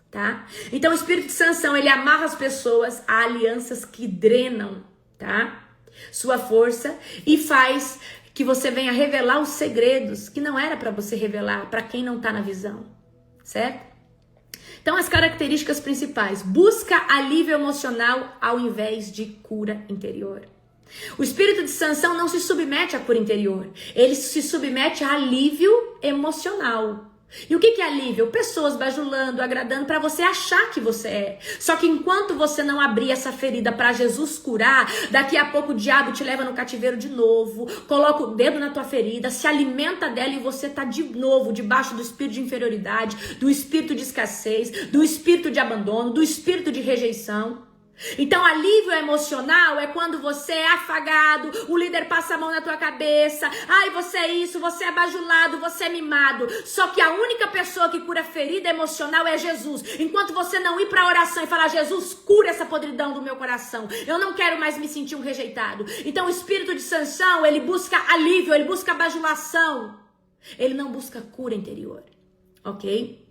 tá? Então, o espírito de Sansão, ele amarra as pessoas a alianças que drenam, tá? Sua força e faz que você venha revelar os segredos que não era para você revelar, para quem não está na visão, certo? Então, as características principais: busca alívio emocional ao invés de cura interior. O espírito de Sansão não se submete à cura interior, ele se submete a alívio emocional. E o que é alívio? Pessoas bajulando, agradando para você achar que você é. Só que enquanto você não abrir essa ferida para Jesus curar, daqui a pouco o diabo te leva no cativeiro de novo, coloca o dedo na tua ferida, se alimenta dela e você tá de novo debaixo do espírito de inferioridade, do espírito de escassez, do espírito de abandono, do espírito de rejeição. Então, alívio emocional é quando você é afagado, o líder passa a mão na tua cabeça, ai, você é isso, você é bajulado, você é mimado. Só que a única pessoa que cura ferida emocional é Jesus. Enquanto você não ir para a oração e falar: Jesus, cura essa podridão do meu coração, eu não quero mais me sentir um rejeitado. Então, o espírito de Sansão, ele busca alívio, ele busca bajulação, ele não busca cura interior, ok?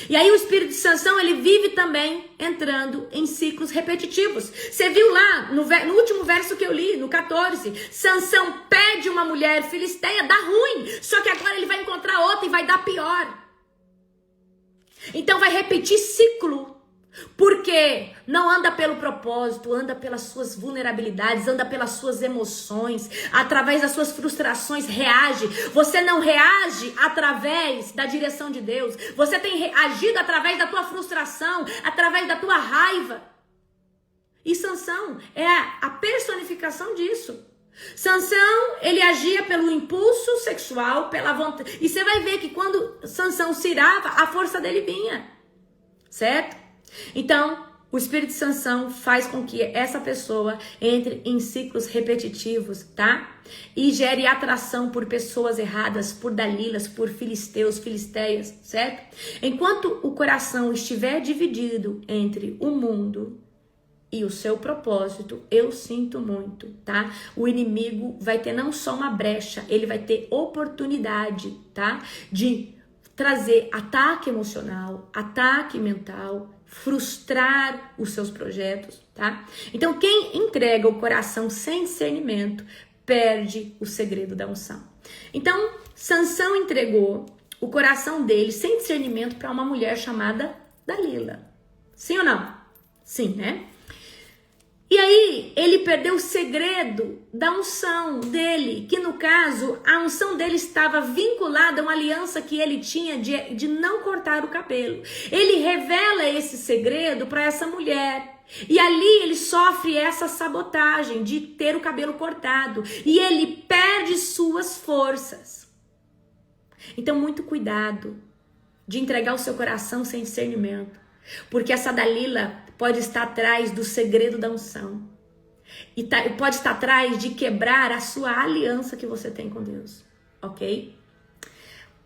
E aí o espírito de Sansão, ele vive também entrando em ciclos repetitivos. Você viu lá no último verso que eu li, no 14, Sansão pede uma mulher filisteia, dá ruim, só que agora ele vai encontrar outra e vai dar pior. Então vai repetir ciclo, porque não anda pelo propósito, anda pelas suas vulnerabilidades, anda pelas suas emoções, através das suas frustrações, reage. Você não reage através da direção de Deus, você tem reagido através da tua frustração, através da tua raiva. E Sansão é a personificação disso. Sansão, ele agia pelo impulso sexual, pela vontade, e você vai ver que quando Sansão se irava, a força dele vinha, certo? Então, o espírito de Sansão faz com que essa pessoa entre em ciclos repetitivos, tá? E gere atração por pessoas erradas, por Dalilas, por filisteus, filisteias, certo? Enquanto o coração estiver dividido entre o mundo e o seu propósito, eu sinto muito, tá? O inimigo vai ter não só uma brecha, ele vai ter oportunidade, tá? De trazer ataque emocional, ataque mental, frustrar os seus projetos, tá? Então, quem entrega o coração sem discernimento perde o segredo da unção. Então, Sansão entregou o coração dele sem discernimento para uma mulher chamada Dalila. Sim ou não? Sim, né? E aí, ele perdeu o segredo da unção dele, que no caso, a unção dele estava vinculada a uma aliança que ele tinha de não cortar o cabelo. Ele revela esse segredo para essa mulher. E ali ele sofre essa sabotagem de ter o cabelo cortado. E ele perde suas forças. Então, muito cuidado de entregar o seu coração sem discernimento. Porque essa Dalila pode estar atrás do segredo da unção. E pode estar atrás de quebrar a sua aliança que você tem com Deus. Ok?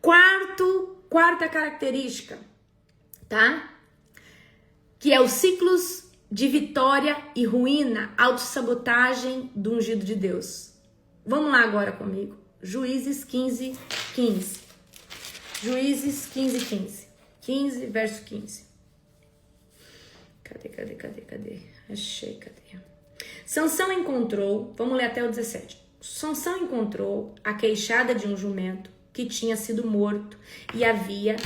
Quarta característica, tá? Que é os ciclos de vitória e ruína, autossabotagem do ungido de Deus. Vamos lá agora comigo. Juízes 15, 15. Juízes 15, 15. 15, verso 15. Cadê? Achei, cadê? Sansão encontrou, vamos ler até o 17. Sansão encontrou a queixada de um jumento que tinha sido morto e havia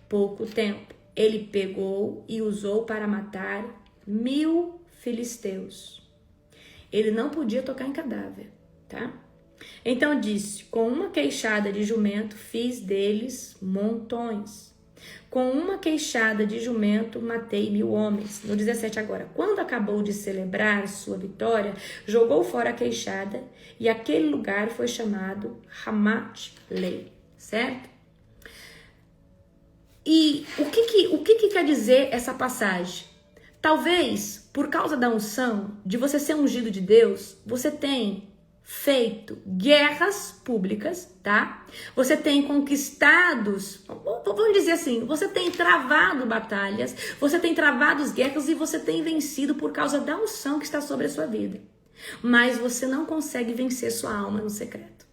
pouco tempo. Ele pegou e usou para matar 1000 filisteus. Ele não podia tocar em cadáver, tá? Então disse: com uma queixada de jumento fiz deles montões. Com uma queixada de jumento matei 1000 homens. No 17 agora. Quando acabou de celebrar sua vitória, jogou fora a queixada e aquele lugar foi chamado Ramat-Lei. Certo? E o que quer dizer essa passagem? Talvez, por causa da unção, de você ser ungido de Deus, você tem feito guerras públicas, tá? Você tem conquistados, vamos dizer assim, você tem travado batalhas, você tem travado guerras e você tem vencido por causa da unção que está sobre a sua vida. Mas você não consegue vencer sua alma no secreto.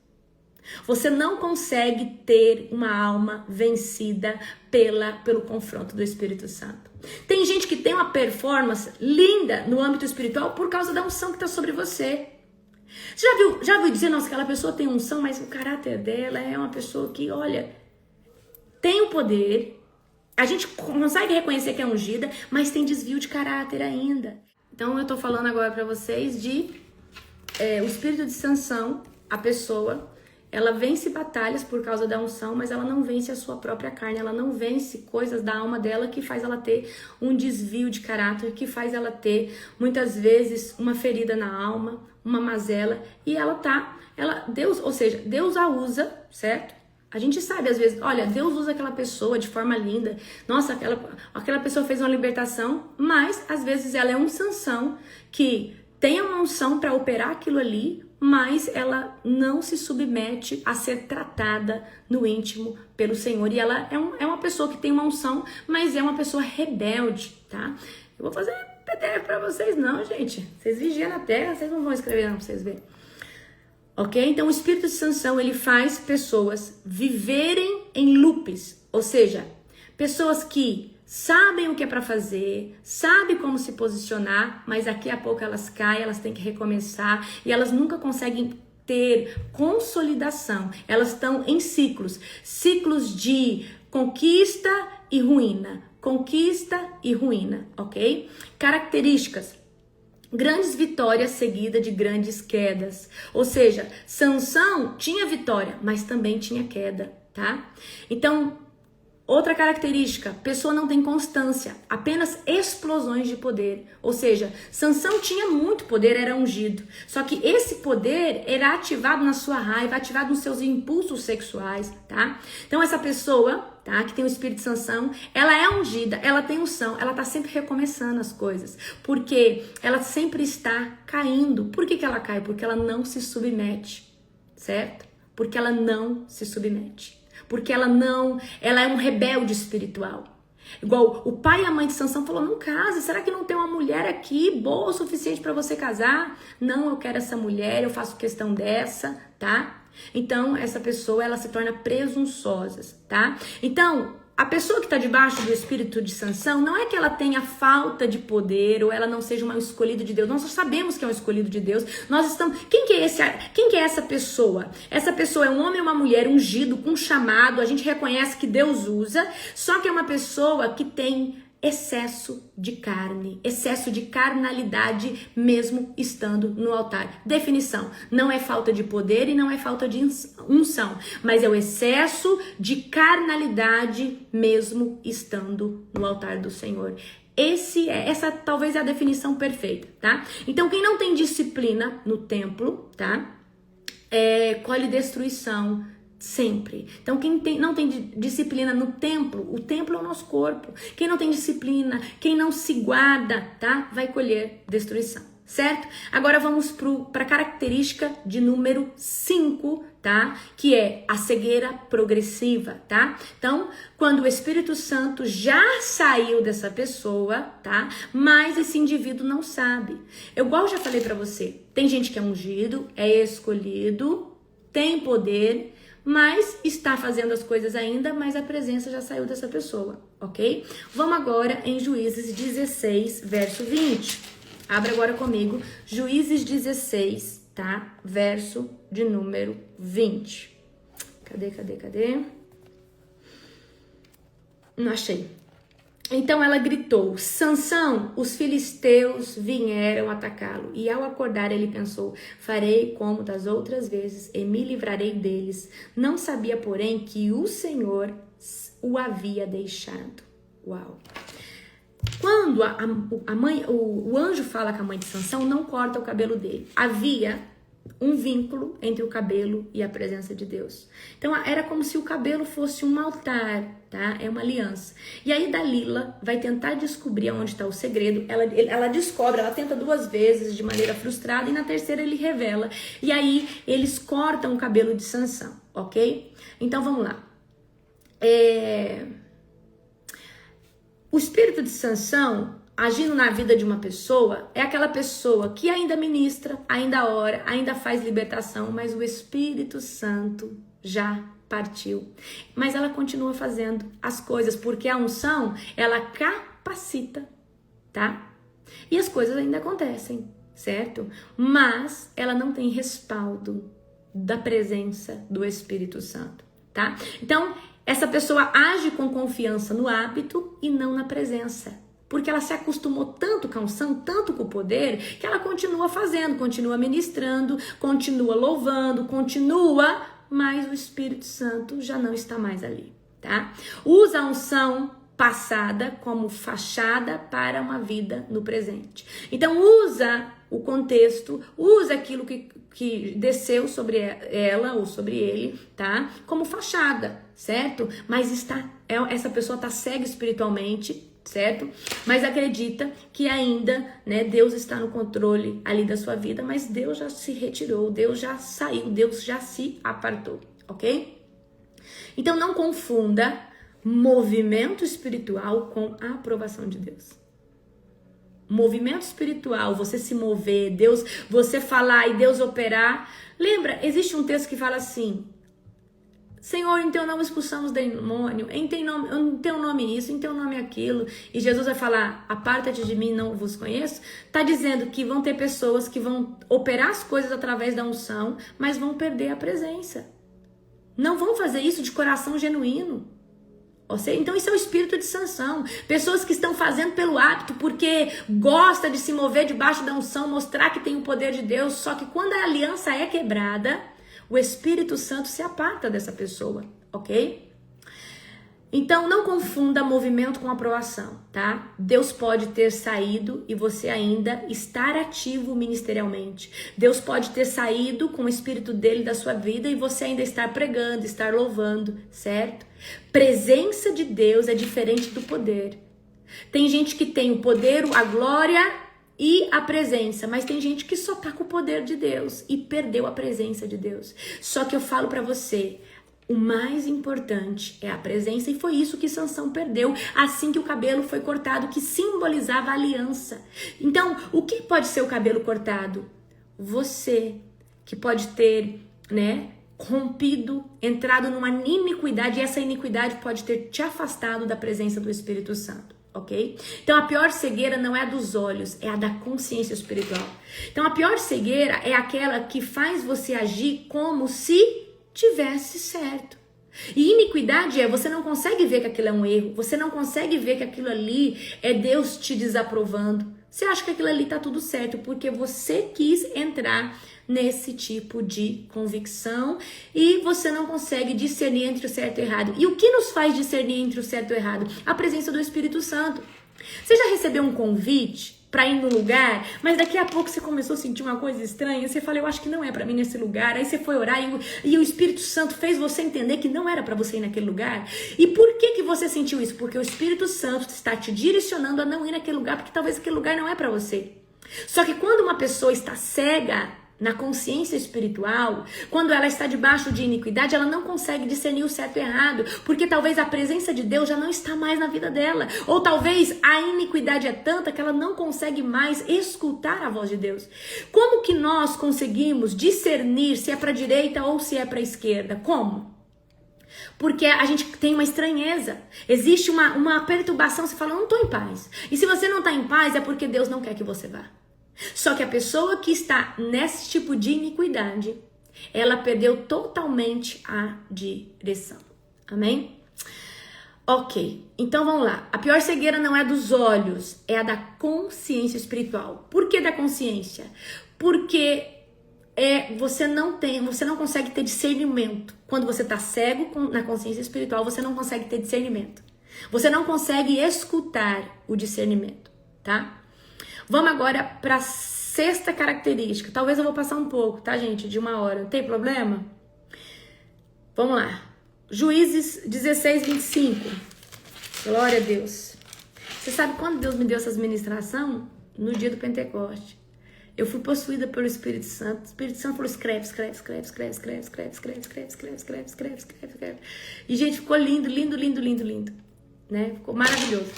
Você não consegue ter uma alma vencida pelo confronto do Espírito Santo. Tem gente que tem uma performance linda no âmbito espiritual por causa da unção que está sobre você. Você já viu dizer, nossa, aquela pessoa tem unção, mas o caráter dela é uma pessoa que, olha, tem o poder, a gente consegue reconhecer que é ungida, mas tem desvio de caráter ainda. Então eu tô falando agora para vocês de o espírito de Sansão, a pessoa, ela vence batalhas por causa da unção, mas ela não vence a sua própria carne, ela não vence coisas da alma dela que faz ela ter um desvio de caráter, que faz ela ter, muitas vezes, uma ferida na alma, uma mazela, e Deus a usa, certo? A gente sabe, às vezes, olha, Deus usa aquela pessoa de forma linda, nossa, aquela pessoa fez uma libertação, mas, às vezes, ela é um Sansão que tem uma unção para operar aquilo ali, mas ela não se submete a ser tratada no íntimo pelo Senhor. E ela é uma pessoa que tem uma unção, mas é uma pessoa rebelde, tá? Eu vou fazer PDF pra vocês não, gente. Vocês vigiam na terra, vocês não vão escrever não pra vocês verem. Ok? Então o espírito de Sansão, ele faz pessoas viverem em loops. Ou seja, pessoas que sabem o que é para fazer, sabem como se posicionar, mas daqui a pouco elas caem, elas têm que recomeçar e elas nunca conseguem ter consolidação. Elas estão em ciclos de conquista e ruína, ok? Características: grandes vitórias seguidas de grandes quedas. Ou seja, Sansão tinha vitória, mas também tinha queda, tá? Então, outra característica: pessoa não tem constância, apenas explosões de poder. Ou seja, Sansão tinha muito poder, era ungido. Só que esse poder era ativado na sua raiva, ativado nos seus impulsos sexuais, tá? Então essa pessoa, tá, que tem o espírito de Sansão, ela é ungida, ela tem unção, ela tá sempre recomeçando as coisas. Porque ela sempre está caindo. Por que ela cai? Porque ela não se submete, certo? Porque ela não se submete. Porque ela é um rebelde espiritual. Igual o pai e a mãe de Sansão falou: não case, será que não tem uma mulher aqui boa o suficiente para você casar? Não, eu quero essa mulher, eu faço questão dessa, tá? Então essa pessoa, ela se torna presunçosa, tá? Então a pessoa que está debaixo do espírito de Sansão, não é que ela tenha falta de poder ou ela não seja uma escolhida de Deus. Nós sabemos que é um escolhido de Deus. Nós estamos. Quem que é essa pessoa? Essa pessoa é um homem ou uma mulher ungido com chamado. A gente reconhece que Deus usa, só que é uma pessoa que tem excesso de carne, excesso de carnalidade mesmo estando no altar. Definição: não é falta de poder e não é falta de unção, mas é o excesso de carnalidade mesmo estando no altar do Senhor. Essa talvez é a definição perfeita, tá? Então quem não tem disciplina no templo, tá? Colhe destruição sempre. Então quem não tem disciplina no templo, o templo é o nosso corpo. Quem não tem disciplina, quem não se guarda, tá? Vai colher destruição, certo? Agora vamos para a característica de número 5, tá? Que é a cegueira progressiva, tá? Então, quando o Espírito Santo já saiu dessa pessoa, tá? Mas esse indivíduo não sabe. Igual eu já falei para você, tem gente que é ungido, é escolhido, tem poder, mas está fazendo as coisas ainda, mas a presença já saiu dessa pessoa, ok? Vamos agora em Juízes 16, verso 20. Abra agora comigo, Juízes 16, tá? Verso de número 20. Cadê? Não achei. Então ela gritou: Sansão, os filisteus vieram atacá-lo. E ao acordar ele pensou: farei como das outras vezes e me livrarei deles. Não sabia, porém, que o Senhor o havia deixado. Uau! Quando o anjo fala com a mãe de Sansão, não corta o cabelo dele. Havia um vínculo entre o cabelo e a presença de Deus. Então era como se o cabelo fosse um altar, tá? É uma aliança. E aí Dalila vai tentar descobrir onde está o segredo. Ela descobre, ela tenta 2 vezes de maneira frustrada e na terceira ele revela. E aí eles cortam o cabelo de Sansão, ok? Então vamos lá. O espírito de Sansão agindo na vida de uma pessoa é aquela pessoa que ainda ministra, ainda ora, ainda faz libertação, mas o Espírito Santo já partiu. Mas ela continua fazendo as coisas, porque a unção, ela capacita, tá? E as coisas ainda acontecem, certo? Mas ela não tem respaldo da presença do Espírito Santo, tá? Então, essa pessoa age com confiança no hábito e não na presença. Porque ela se acostumou tanto com a unção, tanto com o poder, que ela continua fazendo, continua ministrando, continua louvando, continua, mas o Espírito Santo já não está mais ali, tá? Usa a unção passada como fachada para uma vida no presente. Então usa o contexto, usa aquilo que desceu sobre ela ou sobre ele, tá? Como fachada, certo? Mas essa pessoa está cega espiritualmente, certo? Mas acredita que ainda, né, Deus está no controle ali da sua vida, mas Deus já se retirou, Deus já saiu, Deus já se apartou, ok? Então não confunda movimento espiritual com a aprovação de Deus. Movimento espiritual, você se mover, Deus, você falar e Deus operar. Lembra, existe um texto que fala assim: Senhor, em teu nome expulsamos demônio, em teu nome isso, em teu nome aquilo. E Jesus vai falar: aparta-te de mim, não vos conheço. Tá dizendo que vão ter pessoas que vão operar as coisas através da unção, mas vão perder a presença. Não vão fazer isso de coração genuíno. Então isso é o espírito de Sansão. Pessoas que estão fazendo pelo hábito, porque gosta de se mover debaixo da unção, mostrar que tem o poder de Deus. Só que quando a aliança é quebrada, o Espírito Santo se aparta dessa pessoa, ok? Então não confunda movimento com aprovação, tá? Deus pode ter saído e você ainda estar ativo ministerialmente. Deus pode ter saído com o Espírito dele da sua vida e você ainda estar pregando, estar louvando, certo? Presença de Deus é diferente do poder. Tem gente que tem o poder, a glória e a presença, mas tem gente que só tá com o poder de Deus e perdeu a presença de Deus. Só que eu falo pra você, o mais importante é a presença, e foi isso que Sansão perdeu assim que o cabelo foi cortado, que simbolizava a aliança. Então, o que pode ser o cabelo cortado? Você, que pode ter, né, rompido, entrado numa iniquidade, e essa iniquidade pode ter te afastado da presença do Espírito Santo, ok? Então a pior cegueira não é a dos olhos, é a da consciência espiritual. Então a pior cegueira é aquela que faz você agir como se tivesse certo. E iniquidade é, você não consegue ver que aquilo é um erro, você não consegue ver que aquilo ali é Deus te desaprovando. Você acha que aquilo ali tá tudo certo porque você quis entrar nesse tipo de convicção e você não consegue discernir entre o certo e o errado. E o que nos faz discernir entre o certo e o errado? A presença do Espírito Santo. Você já recebeu um convite para ir no lugar, mas daqui a pouco você começou a sentir uma coisa estranha, você fala, eu acho que não é para mim nesse lugar, aí você foi orar e o Espírito Santo fez você entender que não era para você ir naquele lugar. E por que você sentiu isso? Porque o Espírito Santo está te direcionando a não ir naquele lugar, porque talvez aquele lugar não é para você. Só que quando uma pessoa está cega na consciência espiritual, quando ela está debaixo de iniquidade, ela não consegue discernir o certo e o errado, porque talvez a presença de Deus já não está mais na vida dela, ou talvez a iniquidade é tanta que ela não consegue mais escutar a voz de Deus. Como que nós conseguimos discernir se é para a direita ou se é para a esquerda? Como? Porque a gente tem uma estranheza, existe uma perturbação, você fala, eu não estou em paz. E se você não está em paz, é porque Deus não quer que você vá. Só que a pessoa que está nesse tipo de iniquidade, ela perdeu totalmente a direção. Amém? Ok, então vamos lá. A pior cegueira não é dos olhos, é a da consciência espiritual. Por que da consciência? Porque você não consegue ter discernimento. Quando você está cego na consciência espiritual, você não consegue ter discernimento. Você não consegue escutar o discernimento, tá? Vamos agora para a sexta característica. Talvez eu vou passar um pouco, tá, gente? De 1 hora. Não tem problema? Vamos lá. Juízes 16, 25. Glória a Deus. Você sabe quando Deus me deu essa ministração? No dia do Pentecoste. Eu fui possuída pelo Espírito Santo. O Espírito Santo falou: escreve. E, gente, ficou lindo. Né? Ficou maravilhoso,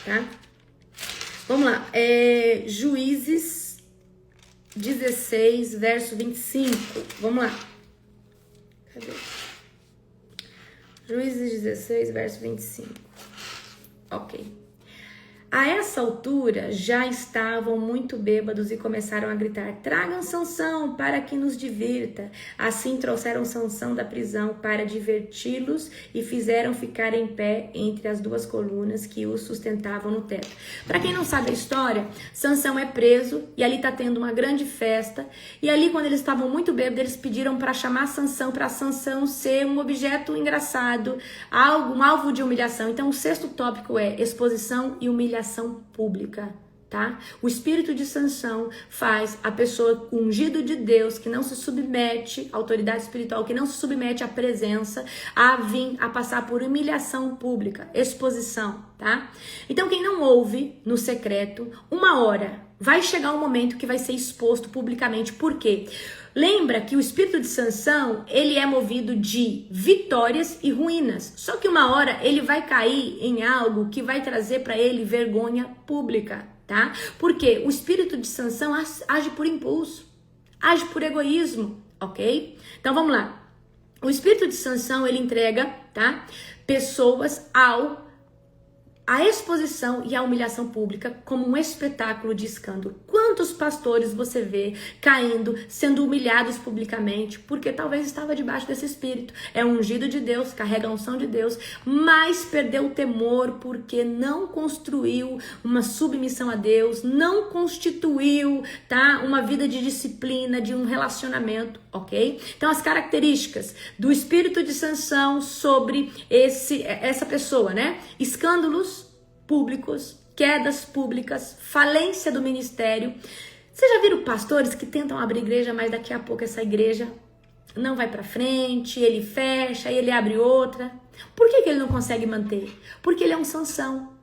tá? Vamos lá. Juízes 16, verso 25. Vamos lá. Cadê? Juízes 16, verso 25. Ok. A essa altura já estavam muito bêbados e começaram a gritar: tragam Sansão para que nos divirta. Assim trouxeram Sansão da prisão para diverti-los e fizeram ficar em pé entre as 2 colunas que o sustentavam no teto. Para quem não sabe a história, Sansão é preso e ali está tendo uma grande festa. E ali, quando eles estavam muito bêbados, eles pediram para chamar Sansão, para Sansão ser um objeto engraçado, um alvo de humilhação. Então, o 6º tópico é exposição e humilhação pública, tá? O espírito de Sansão faz a pessoa ungido de Deus, que não se submete à autoridade espiritual, que não se submete à presença, a vir a passar por humilhação pública, exposição, tá? Então, quem não ouve no secreto, 1 hora, vai chegar um momento que vai ser exposto publicamente. Por quê? Lembra que o espírito de Sansão, ele é movido de vitórias e ruínas. Só que 1 hora ele vai cair em algo que vai trazer para ele vergonha pública, tá? Porque o espírito de Sansão age por impulso, age por egoísmo, ok? Então vamos lá. O espírito de Sansão, ele entrega, tá? Pessoas a exposição e a humilhação pública como um espetáculo de escândalo. Quantos pastores você vê caindo, sendo humilhados publicamente, porque talvez estava debaixo desse espírito. É ungido de Deus, carrega a unção de Deus, mas perdeu o temor porque não construiu uma submissão a Deus, não constituiu, tá, uma vida de disciplina, de um relacionamento, ok? Então as características do espírito de Sansão sobre essa pessoa, né? Escândalos públicos, quedas públicas, falência do ministério. Vocês já viram pastores que tentam abrir igreja, mas daqui a pouco essa igreja não vai para frente, ele fecha, ele abre outra. Por que ele não consegue manter? Porque ele é um Sansão.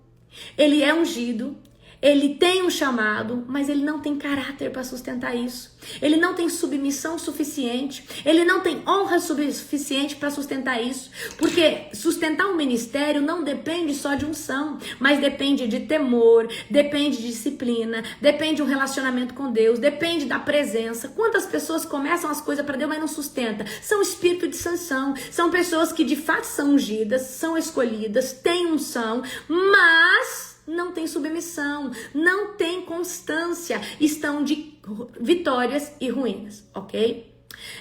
Ele é ungido, ele tem um chamado, mas ele não tem caráter para sustentar isso. Ele não tem submissão suficiente, ele não tem honra suficiente para sustentar isso. Porque sustentar um ministério não depende só de unção, mas depende de temor, depende de disciplina, depende de um relacionamento com Deus, depende da presença. Quantas pessoas começam as coisas para Deus, mas não sustenta? São espírito de Sansão, são pessoas que de fato são ungidas, são escolhidas, têm unção, mas não tem submissão, não tem constância, estão de vitórias e ruínas, ok?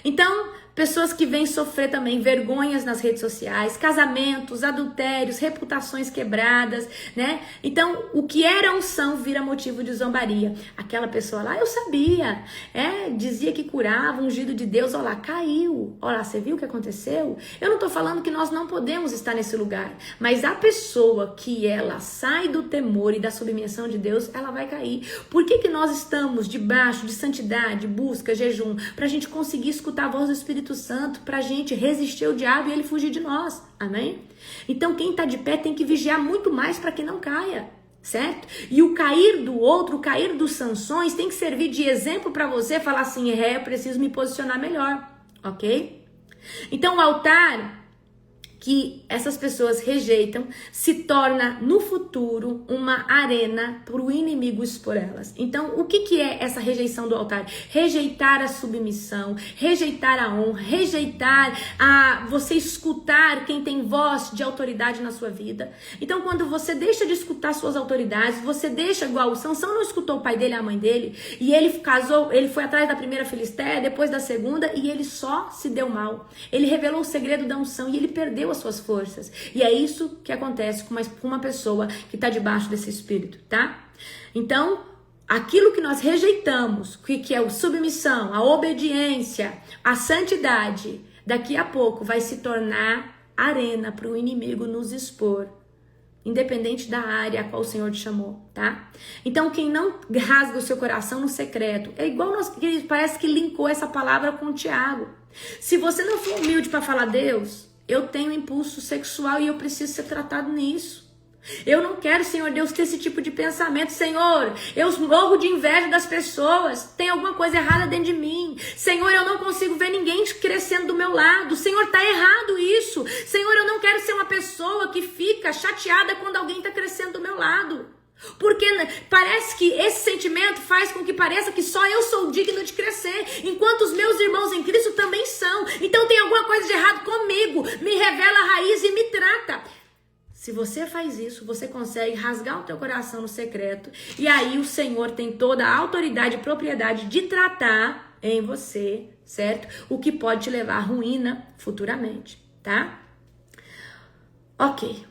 Então, pessoas que vêm sofrer também vergonhas nas redes sociais, casamentos, adultérios, reputações quebradas, né? Então, o que era unção vira motivo de zombaria. Aquela pessoa lá, eu sabia, dizia que curava, ungido de Deus, olha lá, caiu. Olha lá, você viu o que aconteceu? Eu não tô falando que nós não podemos estar nesse lugar, mas a pessoa que ela sai do temor e da submissão de Deus, ela vai cair. Por que nós estamos debaixo de santidade, busca, jejum, pra gente conseguir escutar a voz do Espírito Santo, pra gente resistir ao diabo e ele fugir de nós, amém? Então quem tá de pé tem que vigiar muito mais para que não caia, certo? E o cair do outro, o cair dos Sansões tem que servir de exemplo para você falar assim, eu preciso me posicionar melhor, ok? Então o altar que essas pessoas rejeitam se torna no futuro uma arena para o inimigo expor elas. Então, o que é essa rejeição do altar? Rejeitar a submissão, rejeitar a honra, rejeitar a você escutar quem tem voz de autoridade na sua vida. Então, quando você deixa de escutar suas autoridades, você deixa igual o Sansão não escutou o pai dele e a mãe dele, e ele casou, ele foi atrás da primeira filisteia, depois da segunda, e ele só se deu mal. Ele revelou o segredo da unção e ele perdeu a as suas forças. E é isso que acontece com uma pessoa que está debaixo desse espírito, tá? Então, aquilo que nós rejeitamos, que é a submissão, a obediência, a santidade, daqui a pouco vai se tornar arena para o inimigo nos expor, independente da área a qual o Senhor te chamou, tá? Então, quem não rasga o seu coração no secreto, é igual nós, parece que linkou essa palavra com o Tiago. Se você não for humilde para falar, Deus, eu tenho impulso sexual e eu preciso ser tratado nisso. Eu não quero, Senhor Deus, ter esse tipo de pensamento. Senhor, eu morro de inveja das pessoas. Tem alguma coisa errada dentro de mim. Senhor, eu não consigo ver ninguém crescendo do meu lado. Senhor, tá errado isso. Senhor, eu não quero ser uma pessoa que fica chateada quando alguém tá crescendo do meu lado. Porque parece que esse sentimento faz com que pareça que só eu sou digno de crescer, enquanto os meus irmãos em Cristo também são. Então tem alguma coisa de errado comigo. Me revela a raiz e me trata. Se você faz isso, você consegue rasgar o teu coração no secreto. E aí o Senhor tem toda a autoridade e propriedade de tratar em você, certo? O que pode te levar à ruína futuramente, tá? Ok.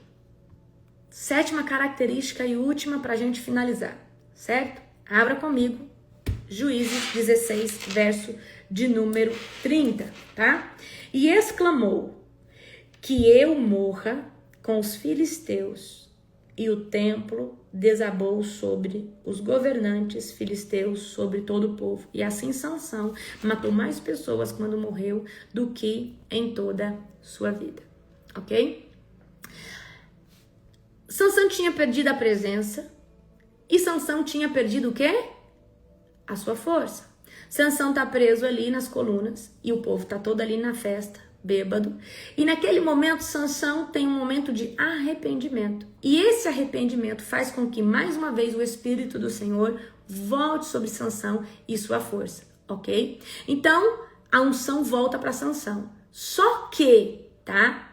7ª característica e última para a gente finalizar, certo? Abra comigo Juízes 16, verso de número 30, tá? E exclamou, que eu morra com os filisteus, e o templo desabou sobre os governantes filisteus, sobre todo o povo. E assim Sansão matou mais pessoas quando morreu do que em toda sua vida, ok? Sansão tinha perdido a presença e Sansão tinha perdido o quê? A sua força. Sansão tá preso ali nas colunas e o povo tá todo ali na festa, bêbado. E naquele momento, Sansão tem um momento de arrependimento. E esse arrependimento faz com que, mais uma vez, o Espírito do Senhor volte sobre Sansão e sua força, ok? Então, a unção volta para Sansão. Só que, tá?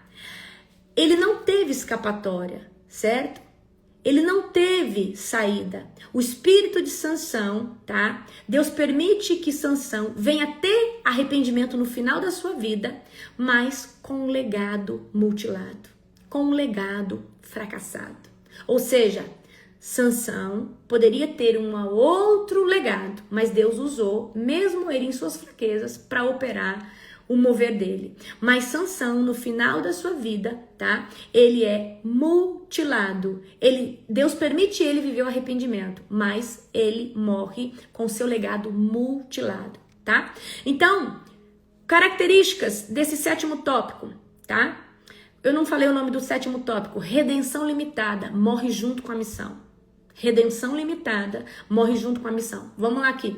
Ele não teve escapatória, certo? Ele não teve saída. O espírito de Sansão, tá? Deus permite que Sansão venha ter arrependimento no final da sua vida, mas com um legado mutilado, com um legado fracassado. Ou seja, Sansão poderia ter um outro legado, mas Deus usou, mesmo ele em suas fraquezas, para operar o mover dele. Mas Sansão, no final da sua vida, tá? Ele é mutilado. Deus permite ele viver o arrependimento, mas ele morre com seu legado mutilado, tá? Então, características desse 7º tópico, tá? Eu não falei o nome do 7º tópico. Redenção limitada, morre junto com a missão. Redenção limitada, morre junto com a missão. Vamos lá aqui.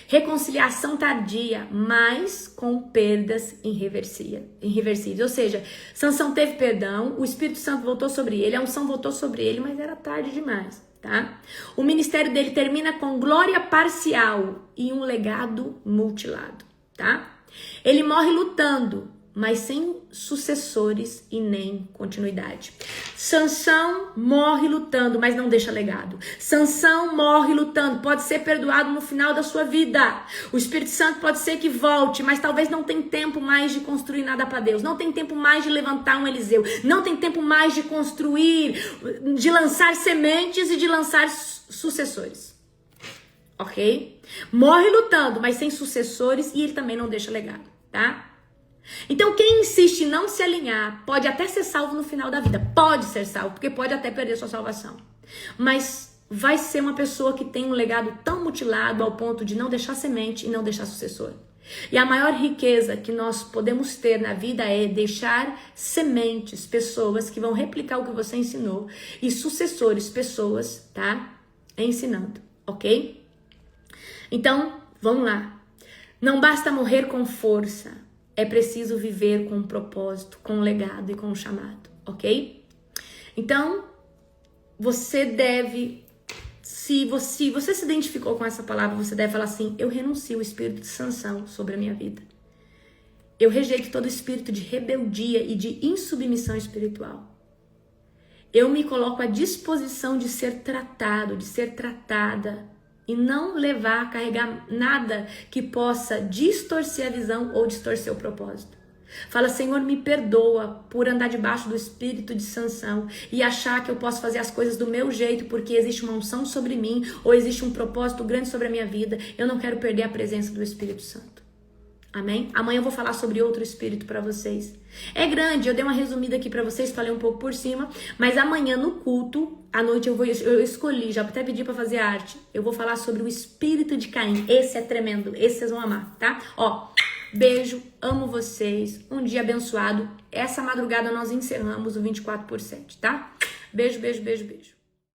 Reconciliação tardia, mas com perdas irreversíveis. Ou seja, Sansão teve perdão, o Espírito Santo voltou sobre ele, a unção voltou sobre ele, mas era tarde demais, tá? O ministério dele termina com glória parcial e um legado mutilado, tá? Ele morre lutando, mas sem sucessores e nem continuidade. Sansão morre lutando, mas não deixa legado. Sansão morre lutando, pode ser perdoado no final da sua vida. O Espírito Santo pode ser que volte, mas talvez não tenha tempo mais de construir nada para Deus. Não tem tempo mais de levantar um Eliseu. Não tem tempo mais de construir, de lançar sementes e de lançar sucessores. Ok? Morre lutando, mas sem sucessores e ele também não deixa legado, tá? Então quem insiste em não se alinhar pode até ser salvo no final da vida, pode ser salvo, porque pode até perder sua salvação, mas vai ser uma pessoa que tem um legado tão mutilado ao ponto de não deixar semente e não deixar sucessor. E a maior riqueza que nós podemos ter na vida é deixar sementes, pessoas que vão replicar o que você ensinou, e sucessores, pessoas, tá? Ensinando, ok? Então, vamos lá. Não basta morrer com força. É preciso viver com um propósito, com um legado e com um chamado, ok? Então, você deve, se você se identificou com essa palavra, você deve falar assim, eu renuncio o espírito de Sansão sobre a minha vida. Eu rejeito todo espírito de rebeldia e de insubmissão espiritual. Eu me coloco à disposição de ser tratado, de ser tratada, e não levar, carregar nada que possa distorcer a visão ou distorcer o propósito. Fala, Senhor, me perdoa por andar debaixo do espírito de sanção e achar que eu posso fazer as coisas do meu jeito porque existe uma unção sobre mim ou existe um propósito grande sobre a minha vida. Eu não quero perder a presença do Espírito Santo. Amém? Amanhã eu vou falar sobre outro espírito para vocês. É grande, eu dei uma resumida aqui para vocês, falei um pouco por cima, mas amanhã no culto, à noite eu escolhi, já até pedi para fazer arte. Eu vou falar sobre o espírito de Caim. Esse é tremendo, esse vocês vão amar, tá? Ó, beijo, amo vocês, um dia abençoado. Essa madrugada nós encerramos o 24/7, tá? Beijo, beijo, beijo, beijo.